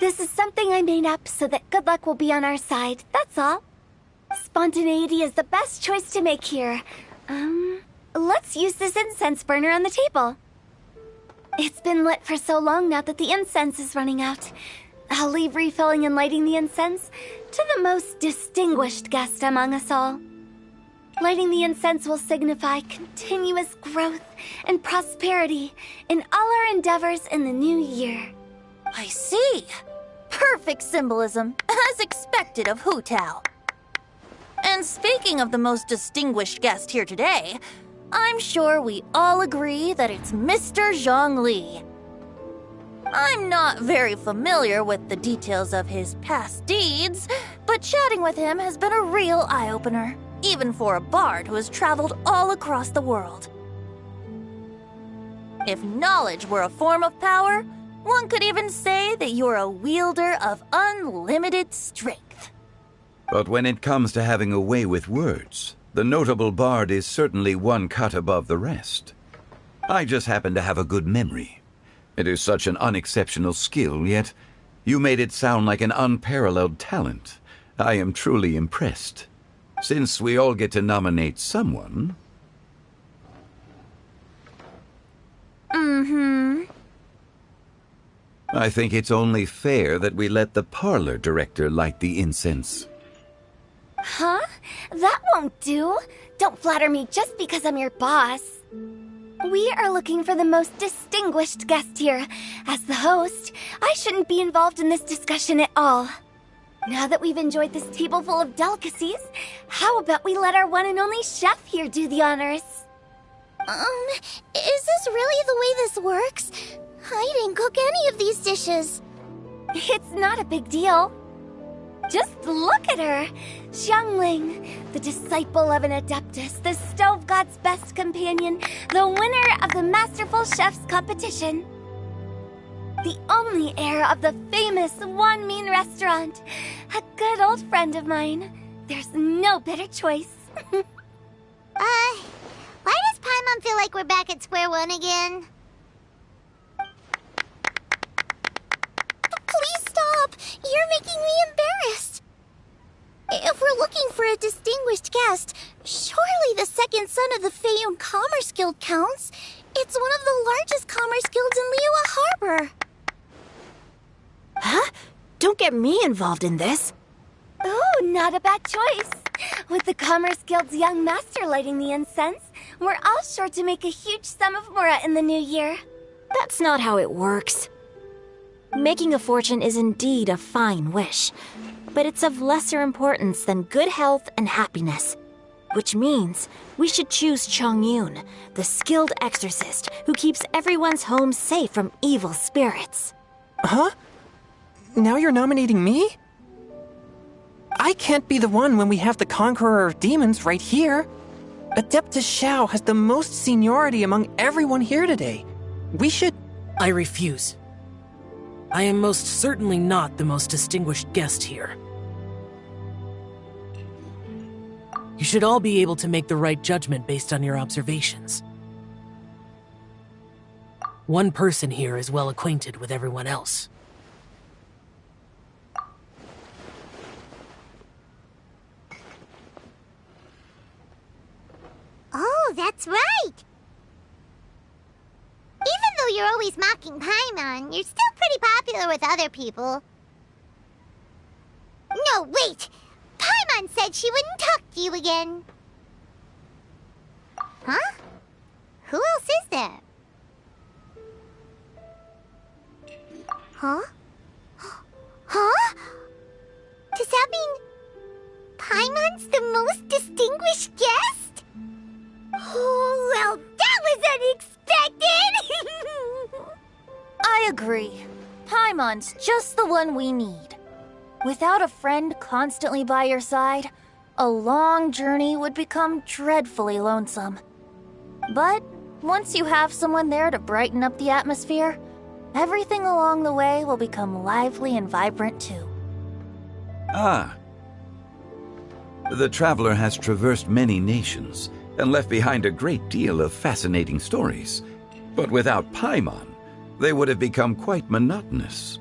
This is something I made up so that good luck will be on our side, that's all. Spontaneity is the best choice to make here. Let's use this incense burner on the table. It's been lit for so long now that the incense is running out. I'll leave refilling and lighting the incense to the most distinguished guest among us all. Lighting the incense will signify continuous growth and prosperity in all our endeavors in the new year. I see. Perfect symbolism, as expected of Hu Tao. And speaking of the most distinguished guest here today, I'm sure we all agree that it's Mr. Zhongli. I'm not very familiar with the details of his past deeds, but chatting with him has been a real eye-opener, even for a bard who has traveled all across the world. If knowledge were a form of power, one could even say that you're a wielder of unlimited strength. But when it comes to having a way with words, the notable bard is certainly one cut above the rest. I just happen to have a good memory. It is such an unexceptional skill, yet you made it sound like an unparalleled talent. I am truly impressed. Since we all get to nominate someone... I think it's only fair that we let the parlor director light the incense. Huh? That won't do. Don't flatter me just because I'm your boss. We are looking for the most distinguished guest here. As the host, I shouldn't be involved in this discussion at all. Now that we've enjoyed this table full of delicacies, how about we let our one and only chef here do the honors? Is this really the way this works? I didn't cook any of these dishes. It's not a big deal. Just look at her! Xiangling, the disciple of an Adeptus, the Stove God's best companion, the winner of the Masterful Chef's competition. The only heir of the famous Wan Min restaurant. A good old friend of mine. There's no better choice. Why does Paimon feel like we're back at square one again? Please stop! You're making me embarrassed. If we're looking for a distinguished guest, surely the second son of the Feiyun Commerce Guild counts. It's one of the largest commerce guilds in Liyue Harbor. Huh? Don't get me involved in this. Ooh, not a bad choice. With the Commerce Guild's young master lighting the incense, we're all sure to make a huge sum of mora in the new year. That's not how it works. Making a fortune is indeed a fine wish, but it's of lesser importance than good health and happiness. Which means we should choose Chongyun, the skilled exorcist who keeps everyone's home safe from evil spirits. Huh? Now you're nominating me? I can't be the one when we have the Conqueror of Demons right here. Adeptus Xiao has the most seniority among everyone here today. We should... I refuse. I am most certainly not the most distinguished guest here. You should all be able to make the right judgment based on your observations. One person here is well acquainted with everyone else. Oh, that's right! Even though you're always mocking Paimon, you're still pretty popular with other people. No, wait! Paimon said she wouldn't talk to you again. Huh? Who else is there? Huh? Huh? Does that mean Paimon's the most distinguished guest? Oh, well, that was unexpected! I agree. Paimon's just the one we need. Without a friend constantly by your side, a long journey would become dreadfully lonesome. But once you have someone there to brighten up the atmosphere, everything along the way will become lively and vibrant too. Ah. The traveler has traversed many nations and left behind a great deal of fascinating stories. But without Paimon, they would have become quite monotonous.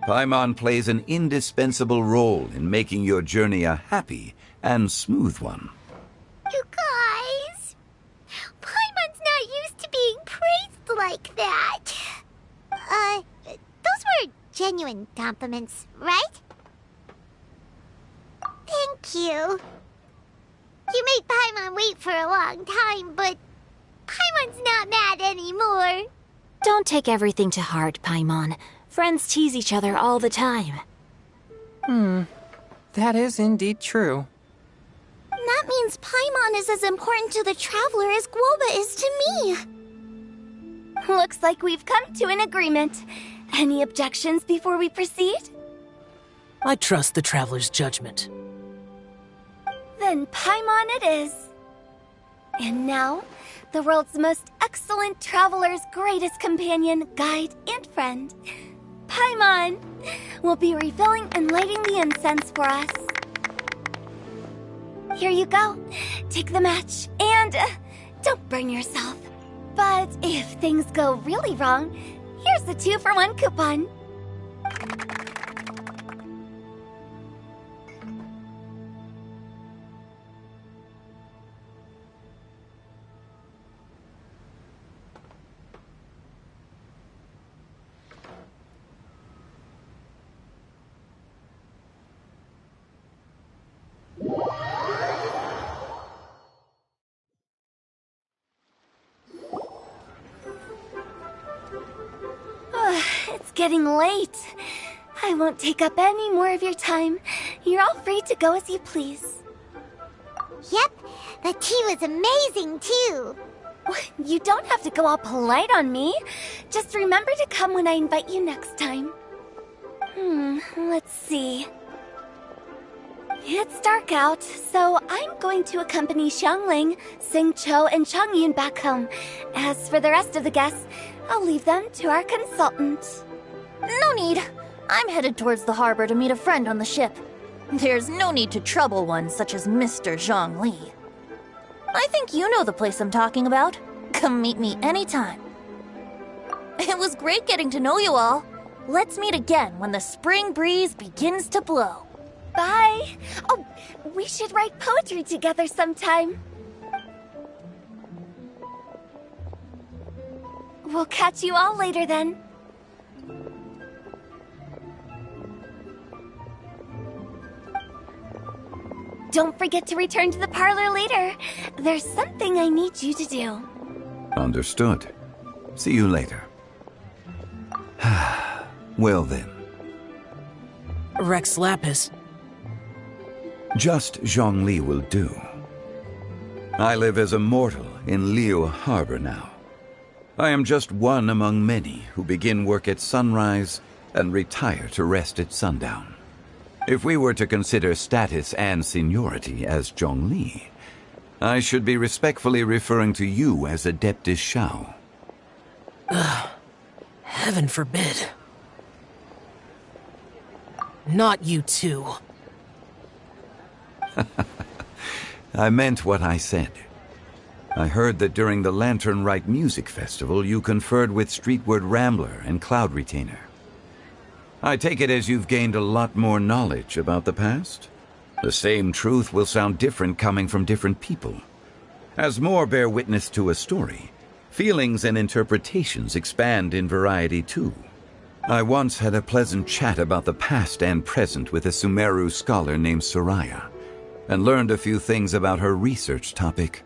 Paimon plays an indispensable role in making your journey a happy and smooth one. You guys, Paimon's not used to being praised like that. genuine compliments, right? Thank you. You made Paimon wait for a long time, but Paimon's not mad anymore. Don't take everything to heart, Paimon. Friends tease each other all the time. That is indeed true. That means Paimon is as important to the Traveler as Guoba is to me. Looks like we've come to an agreement. Any objections before we proceed? I trust the Traveler's judgment. Then Paimon it is. And now, the world's most excellent Traveler's greatest companion, guide, and friend, Paimon, will be refilling and lighting the incense for us. Here you go. Take the match, and don't burn yourself. But if things go really wrong, here's the 2-for-1 coupon. It's getting late. I won't take up any more of your time. You're all free to go as you please. Yep, the tea was amazing too. You don't have to go all polite on me. Just remember to come when I invite you next time. Let's see. It's dark out, so I'm going to accompany Xiangling, Xingqiu, and Changyun back home. As for the rest of the guests, I'll leave them to our consultant. No need. I'm headed towards the harbor to meet a friend on the ship. There's no need to trouble one such as Mr. Zhongli. I think you know the place I'm talking about. Come meet me anytime. It was great getting to know you all. Let's meet again when the spring breeze begins to blow. Bye. Oh, we should write poetry together sometime. We'll catch you all later then. Don't forget to return to the parlor later. There's something I need you to do. Understood. See you later. Well then. Rex Lapis. Just Zhongli will do. I live as a mortal in Liu Harbor now. I am just one among many who begin work at sunrise and retire to rest at sundown. If we were to consider status and seniority as Zhongli, I should be respectfully referring to you as Adeptus Shao. Heaven forbid. Not you too. I meant what I said. I heard that during the Lantern Rite Music Festival you conferred with Streetward Rambler and Cloud Retainer. I take it as you've gained a lot more knowledge about the past? The same truth will sound different coming from different people. As more bear witness to a story, feelings and interpretations expand in variety too. I once had a pleasant chat about the past and present with a Sumeru scholar named Soraya, and learned a few things about her research topic.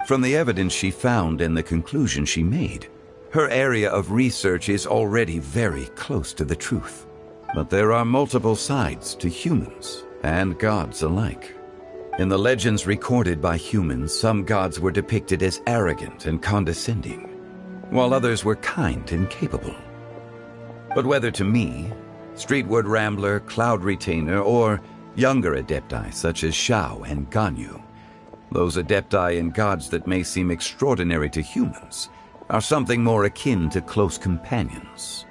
From the evidence she found and the conclusion she made, her area of research is already very close to the truth. But there are multiple sides to humans and gods alike. In the legends recorded by humans, some gods were depicted as arrogant and condescending, while others were kind and capable. But whether to me, Streetward Rambler, Cloud Retainer, or younger adepti such as Shao and Ganyu, those adepti and gods that may seem extraordinary to humans are something more akin to close companions.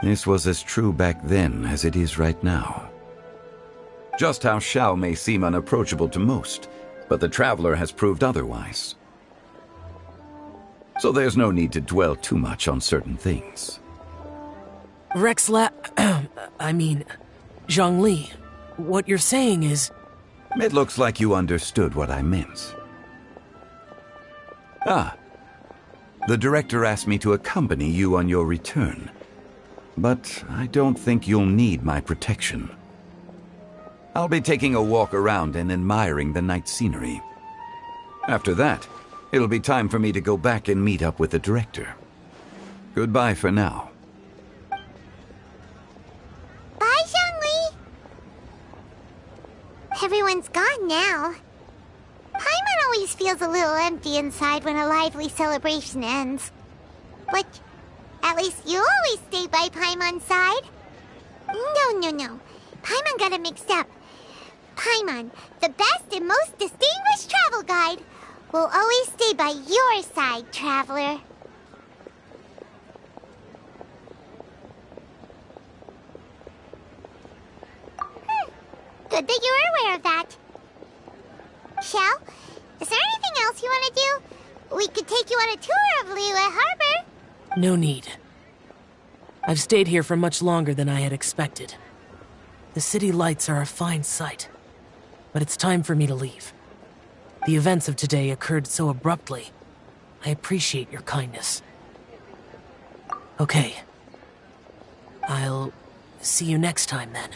This was as true back then as it is right now. Just how Shao may seem unapproachable to most, but the Traveler has proved otherwise. So there's no need to dwell too much on certain things. Zhongli, what you're saying is... It looks like you understood what I meant. The director asked me to accompany you on your return. but I don't think you'll need my protection. I'll be taking a walk around and admiring the night scenery. After that, it'll be time for me to go back and meet up with the director. Goodbye for now. Bye, Zhongli! Everyone's gone now. Paimon always feels a little empty inside when a lively celebration ends. But at least you always stay by Paimon's side. No. Paimon got it mixed up. Paimon, the best and most distinguished travel guide, will always stay by your side, traveler. Good that you were aware of that. Shell, is there anything else you want to do? We could take you on a tour of Liyue Harbor. No need. I've stayed here for much longer than I had expected. The city lights are a fine sight, but it's time for me to leave. The events of today occurred so abruptly. I appreciate your kindness. Okay. I'll see you next time then.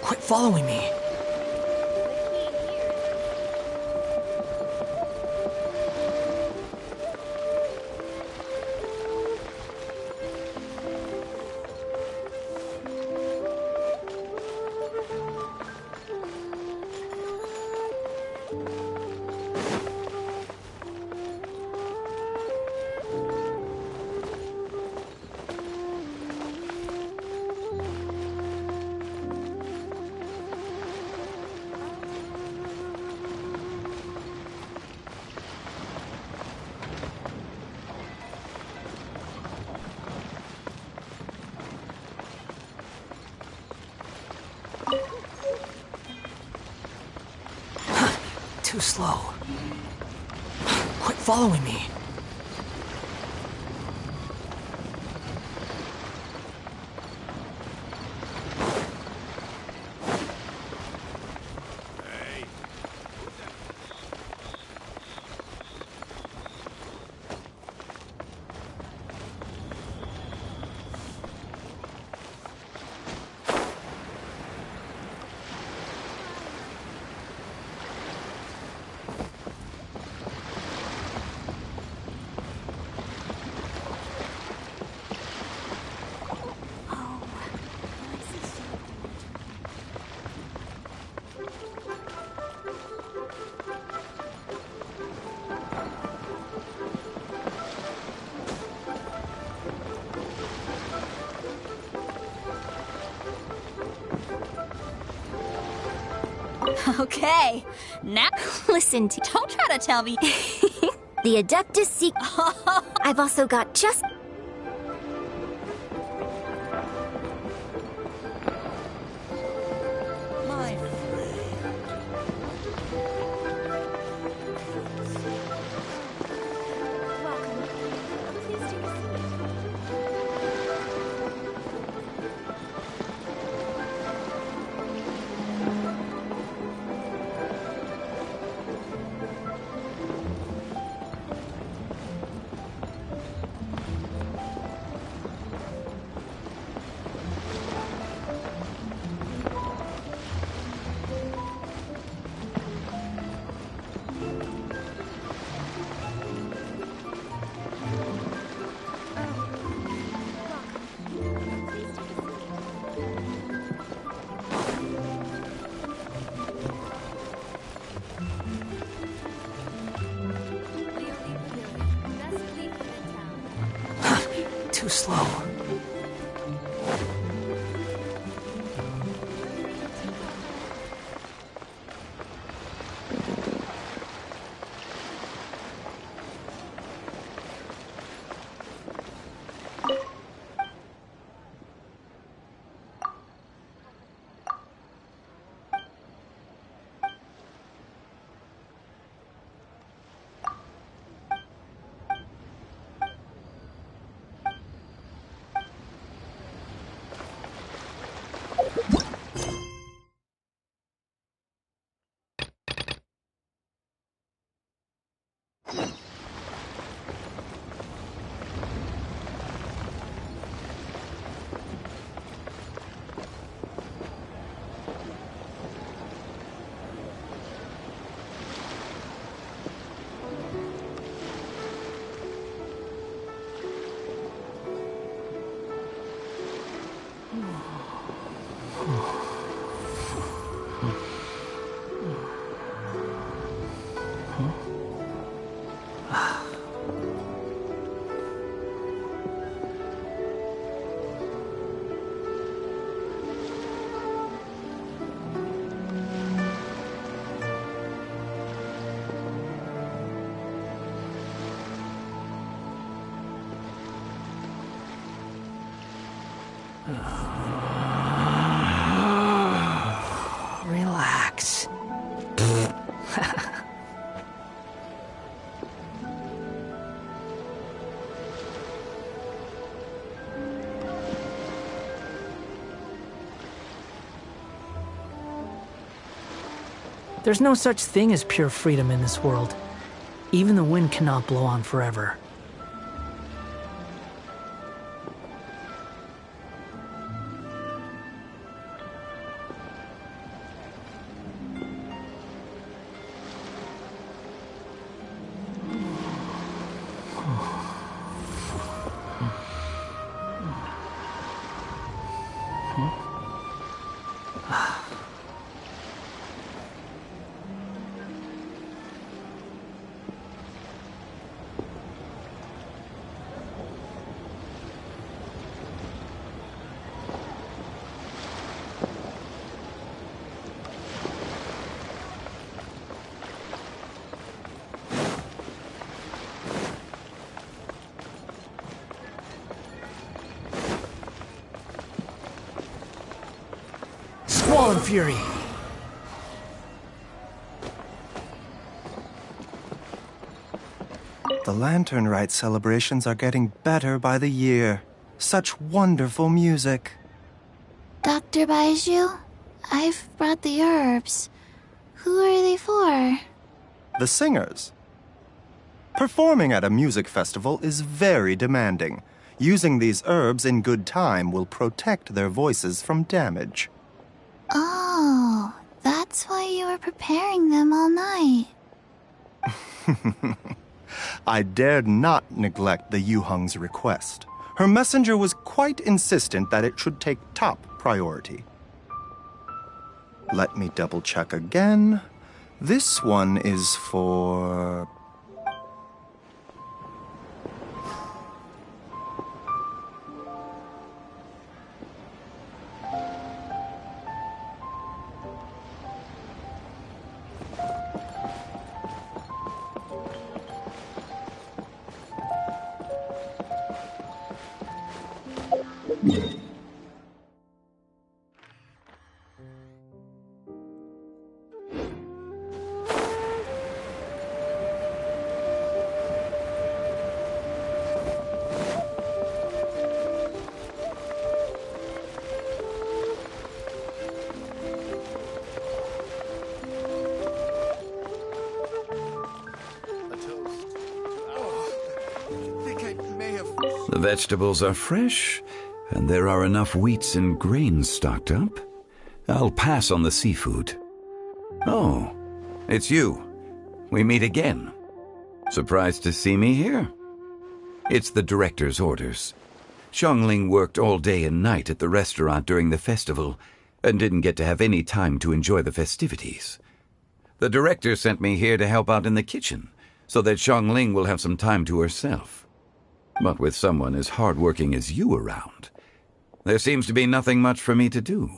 Quit following me. Too slow. Quit following me. Okay, now listen to. Don't try to tell me. The Adeptus Seek. I've also got just. My friend. Too slow. Relax. There's no such thing as pure freedom in this world. Even the wind cannot blow on forever. Squall and Fury! The Lantern Rite celebrations are getting better by the year. Such wonderful music. Dr. Baiju, I've brought the herbs. Who are they for? The singers. Performing at a music festival is very demanding. Using these herbs in good time will protect their voices from damage. Oh, that's why you were preparing them all night. I dared not neglect the Yuheng's request. Her messenger was quite insistent that it should take top priority. Let me double check again. This one is for... The vegetables are fresh, and there are enough wheats and grains stocked up. I'll pass on the seafood. Oh, it's you. We meet again. Surprised to see me here? It's the director's orders. Xiangling worked all day and night at the restaurant during the festival and didn't get to have any time to enjoy the festivities. The director sent me here to help out in the kitchen so that Xiangling will have some time to herself. But with someone as hardworking as you around, there seems to be nothing much for me to do.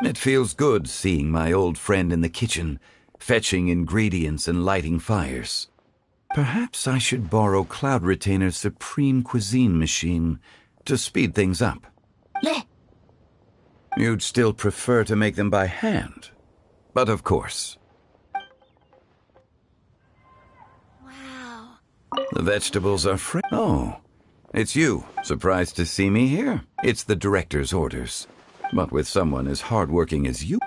It feels good seeing my old friend in the kitchen, fetching ingredients and lighting fires. Perhaps I should borrow Cloud Retainer's Supreme Cuisine machine to speed things up. You'd still prefer to make them by hand, but of course. The vegetables are fresh. Oh, it's you. Surprised to see me here? It's the director's orders. But with someone as hardworking as you...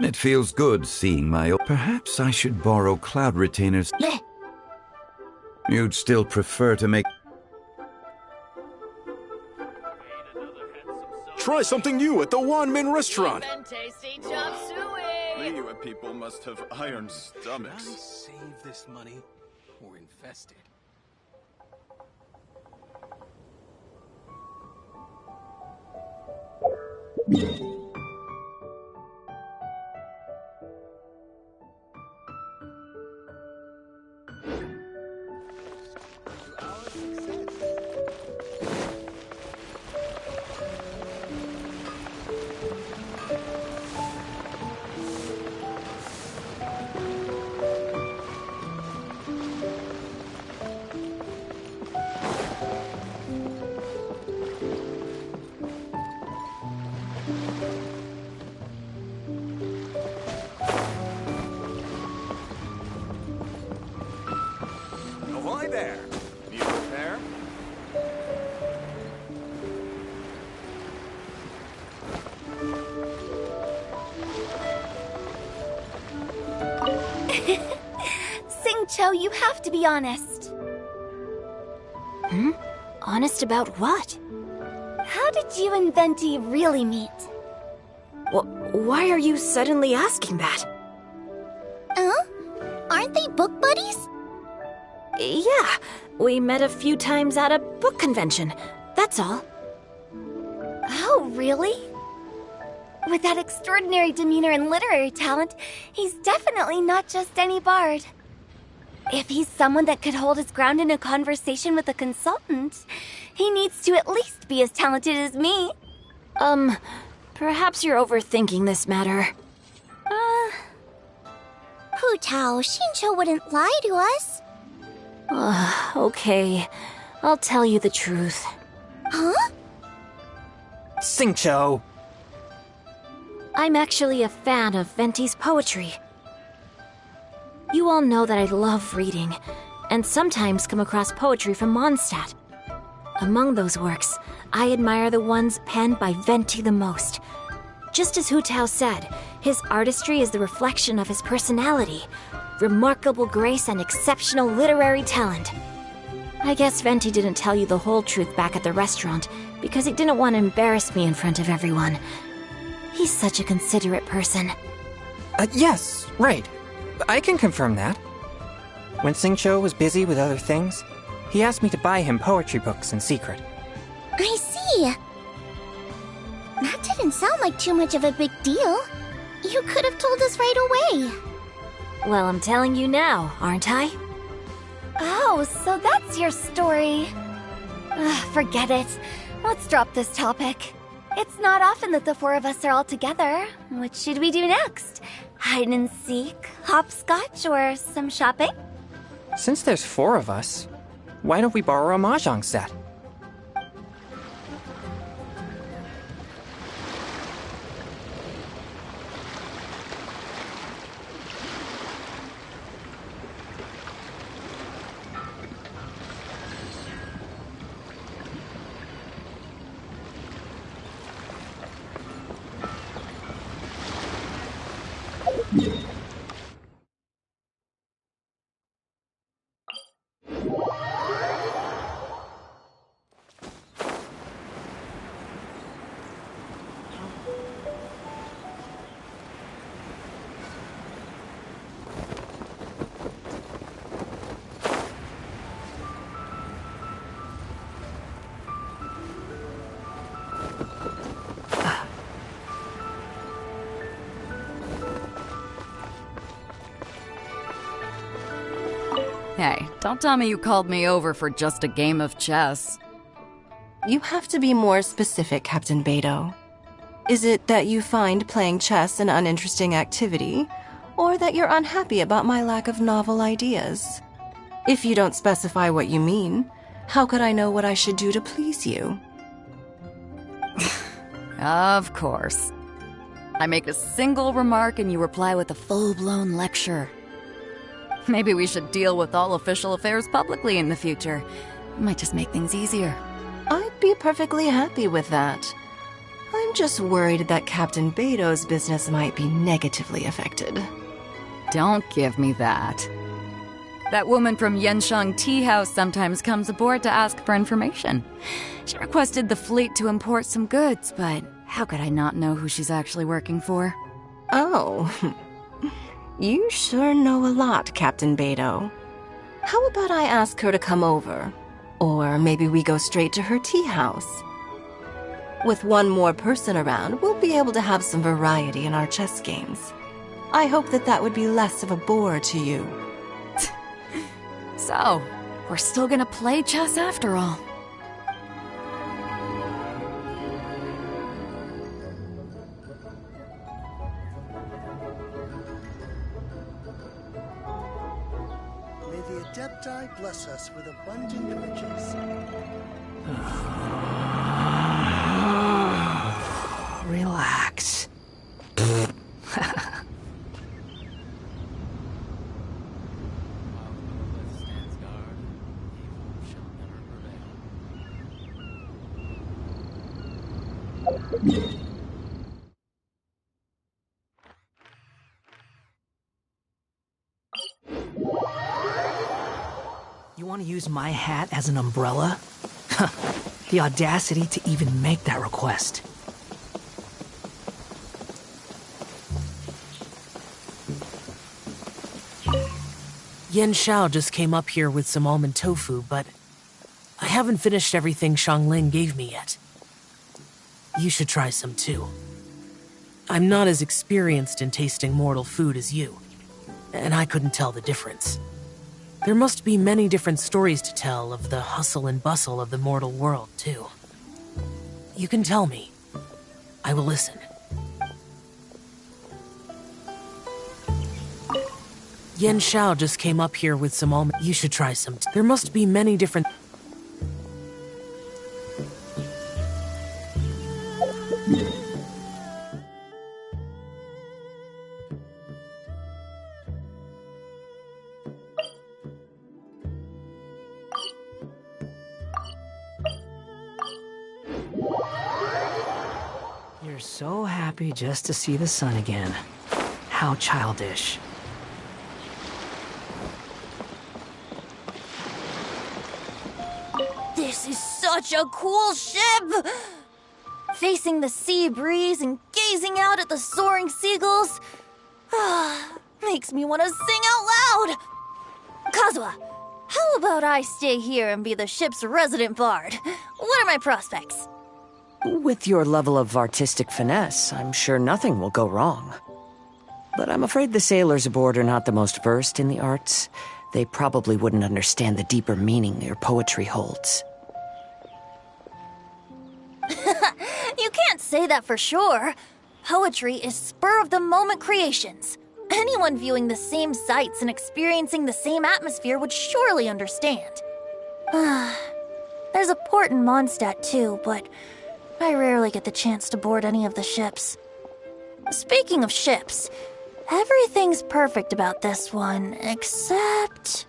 It feels good seeing my... Perhaps I should borrow Cloud Retainer's... You'd still prefer to make... Try something new at the Wanmin restaurant. Tasty chop suey. Liyue people must have iron stomachs. Can I save this money or invest it? Xingqiu, you have to be honest. Hmm? Honest about what? How did you and Venti really meet? Why are you suddenly asking that? Aren't they book buddies? Yeah, we met a few times at a book convention. That's all. Oh, really? With that extraordinary demeanor and literary talent, he's definitely not just any bard. If he's someone that could hold his ground in a conversation with a consultant, he needs to at least be as talented as me. Perhaps you're overthinking this matter. Hu Tao, Xingqiu wouldn't lie to us. Okay. I'll tell you the truth. Huh? Xingqiu! I'm actually a fan of Venti's poetry. You all know that I love reading, and sometimes come across poetry from Mondstadt. Among those works, I admire the ones penned by Venti the most. Just as Hu Tao said, his artistry is the reflection of his personality, remarkable grace and exceptional literary talent. I guess Venti didn't tell you the whole truth back at the restaurant, because he didn't want to embarrass me in front of everyone. He's such a considerate person. Yes, right. I can confirm that. When Xingqiu was busy with other things, he asked me to buy him poetry books in secret. I see. That didn't sound like too much of a big deal. You could have told us right away. Well, I'm telling you now, aren't I? Oh, so that's your story. Forget it. Let's drop this topic. It's not often that the four of us are all together. What should we do next? Hide and seek, hopscotch, or some shopping? Since there's 4 of us, why don't we borrow a mahjong set? Hey, don't tell me you called me over for just a game of chess. You have to be more specific, Captain Beidou. Is it that you find playing chess an uninteresting activity, or that you're unhappy about my lack of novel ideas? If you don't specify what you mean, how could I know what I should do to please you? Of course. I make a single remark and you reply with a full-blown lecture. Maybe we should deal with all official affairs publicly in the future. It might just make things easier. I'd be perfectly happy with that. I'm just worried that Captain Beidou's business might be negatively affected. Don't give me that. That woman from Yenshang Tea House sometimes comes aboard to ask for information. She requested the fleet to import some goods, but how could I not know who she's actually working for? Oh, you sure know a lot, Captain Beidou. How about I ask her to come over? Or maybe we go straight to her tea house. With one more person around, we'll be able to have some variety in our chess games. I hope that would be less of a bore to you. So, we're still gonna play chess after all. May the Adepti bless us with abundant riches. Relax. want to use my hat as an umbrella? The audacity to even make that request. Yen Xiao just came up here with some almond tofu, but I haven't finished everything Xiangling gave me yet. You should try some too. I'm not as experienced in tasting mortal food as you, and I couldn't tell the difference. There must be many different stories to tell of the hustle and bustle of the mortal world, too. You can tell me. I will listen. Yen Xiao just came up here with some almond. You should try some. There must be many different. You're so happy just to see the sun again. How childish. This is such a cool ship! Facing the sea breeze and gazing out at the soaring seagulls makes me want to sing out loud! Kazuha, how about I stay here and be the ship's resident bard? What are my prospects? With your level of artistic finesse, I'm sure nothing will go wrong. But I'm afraid the sailors aboard are not the most versed in the arts. They probably wouldn't understand the deeper meaning your poetry holds. You can't say that for sure. Poetry is spur-of-the-moment creations. Anyone viewing the same sights and experiencing the same atmosphere would surely understand. There's a port in Mondstadt too, but I rarely get the chance to board any of the ships. Speaking of ships, everything's perfect about this one, except...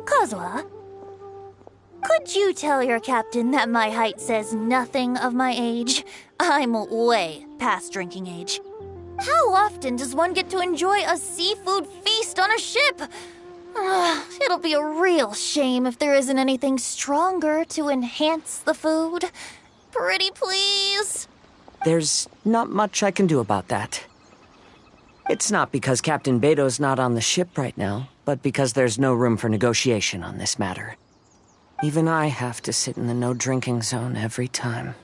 Kazuha, could you tell your captain that my height says nothing of my age? I'm way past drinking age. How often does one get to enjoy a seafood feast on a ship? It'll be a real shame if there isn't anything stronger to enhance the food. Pretty please? There's not much I can do about that. It's not because Captain Beto's not on the ship right now, but because there's no room for negotiation on this matter. Even I have to sit in the no-drinking zone every time.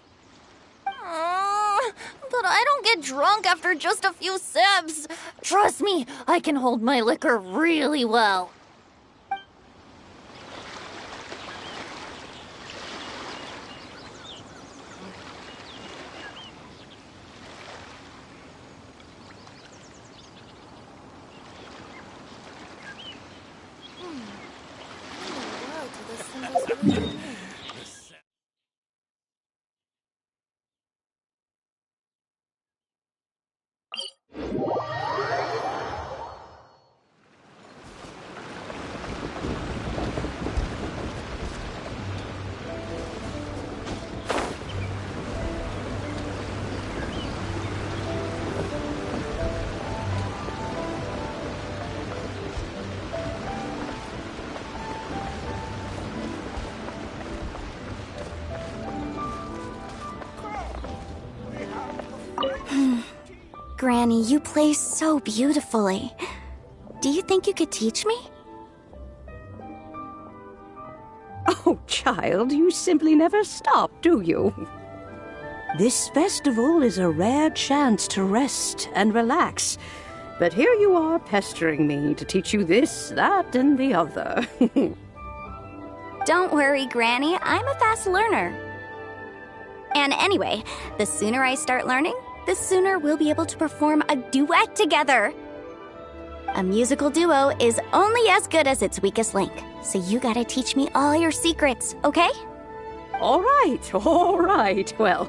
But I don't get drunk after just a few sips. Trust me, I can hold my liquor really well. Granny, you play so beautifully. Do you think you could teach me? Oh, child, you simply never stop, do you? This festival is a rare chance to rest and relax. But here you are pestering me to teach you this, that, and the other. Don't worry, Granny. I'm a fast learner. And anyway, the sooner I start learning, the sooner we'll be able to perform a duet together. A musical duo is only as good as its weakest link, so you gotta teach me all your secrets, okay? All right. Well,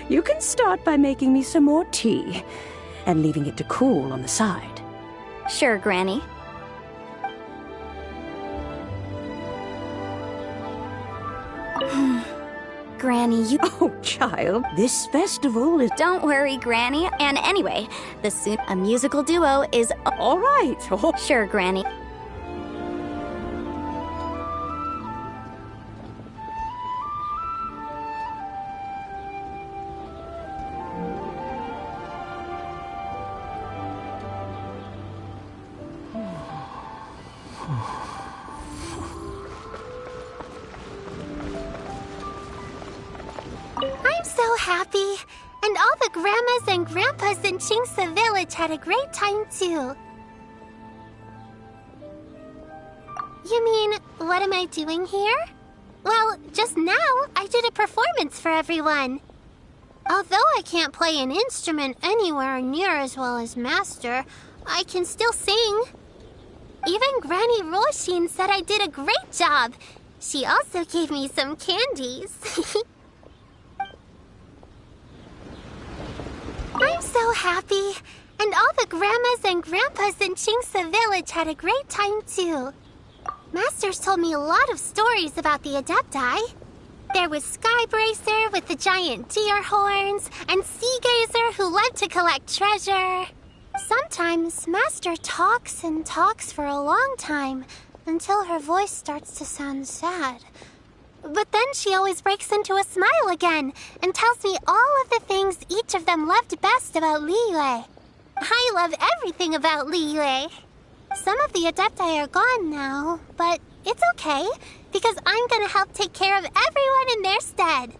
you can start by making me some more tea and leaving it to cool on the side. Sure, Granny. Granny, you... Oh, child, this festival is... Don't worry, Granny. And anyway, a musical duo is... All right. Sure, Granny. happy, and all the grandmas and grandpas in Chingsa village had a great time too. You mean, what am I doing here? Well, just now, I did a performance for everyone. Although I can't play an instrument anywhere near as well as Master, I can still sing. Even Granny Roshin said I did a great job. She also gave me some candies. I'm so happy, and all the grandmas and grandpas in Chingsa village had a great time too. Masters told me a lot of stories about the Adepti. There was Skybracer with the giant deer horns, and Seagazer who loved to collect treasure. Sometimes Master talks and talks for a long time until her voice starts to sound sad. But then she always breaks into a smile again and tells me all of the things each of them loved best about Liyue. I love everything about Liyue. Some of the Adepti are gone now, but it's okay, because I'm gonna help take care of everyone in their stead.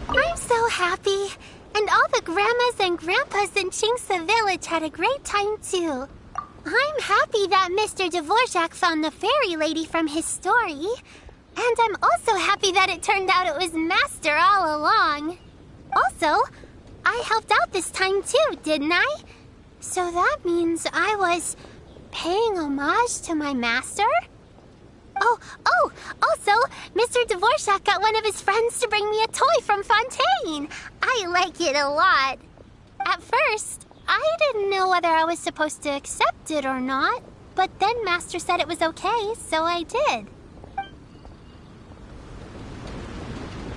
I'm so happy, and all the grandmas and grandpas in Chingsa village had a great time too. I'm happy that Mr. Dvorak found the fairy lady from his story, and I'm also happy that it turned out it was Master all along. Also, I helped out this time too, didn't I? So that means I was paying homage to my master? Oh, also, Mr. Dvorak got one of his friends to bring me a toy from Fontaine. I like it a lot. At first, I didn't know whether I was supposed to accept it or not, but then Master said it was okay, so I did.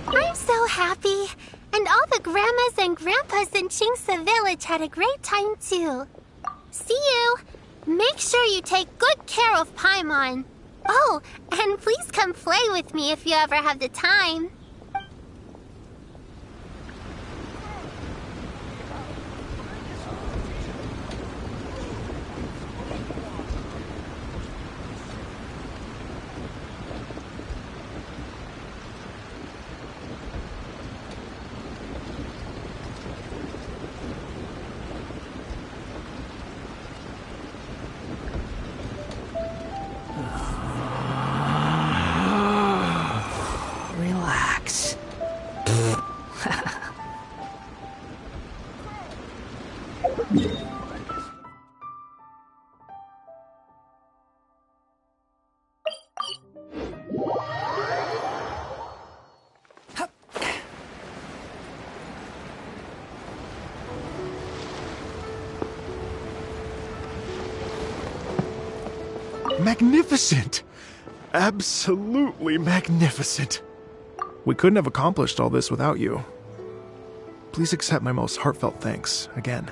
I'm so happy, and all the grandmas and grandpas in Chingsa village had a great time too. See you! Make sure you take good care of Paimon. Oh, and please come play with me if you ever have the time. Relax. Magnificent! Absolutely magnificent. We couldn't have accomplished all this without you. Please accept my most heartfelt thanks again.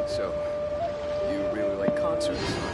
So, you really like concerts?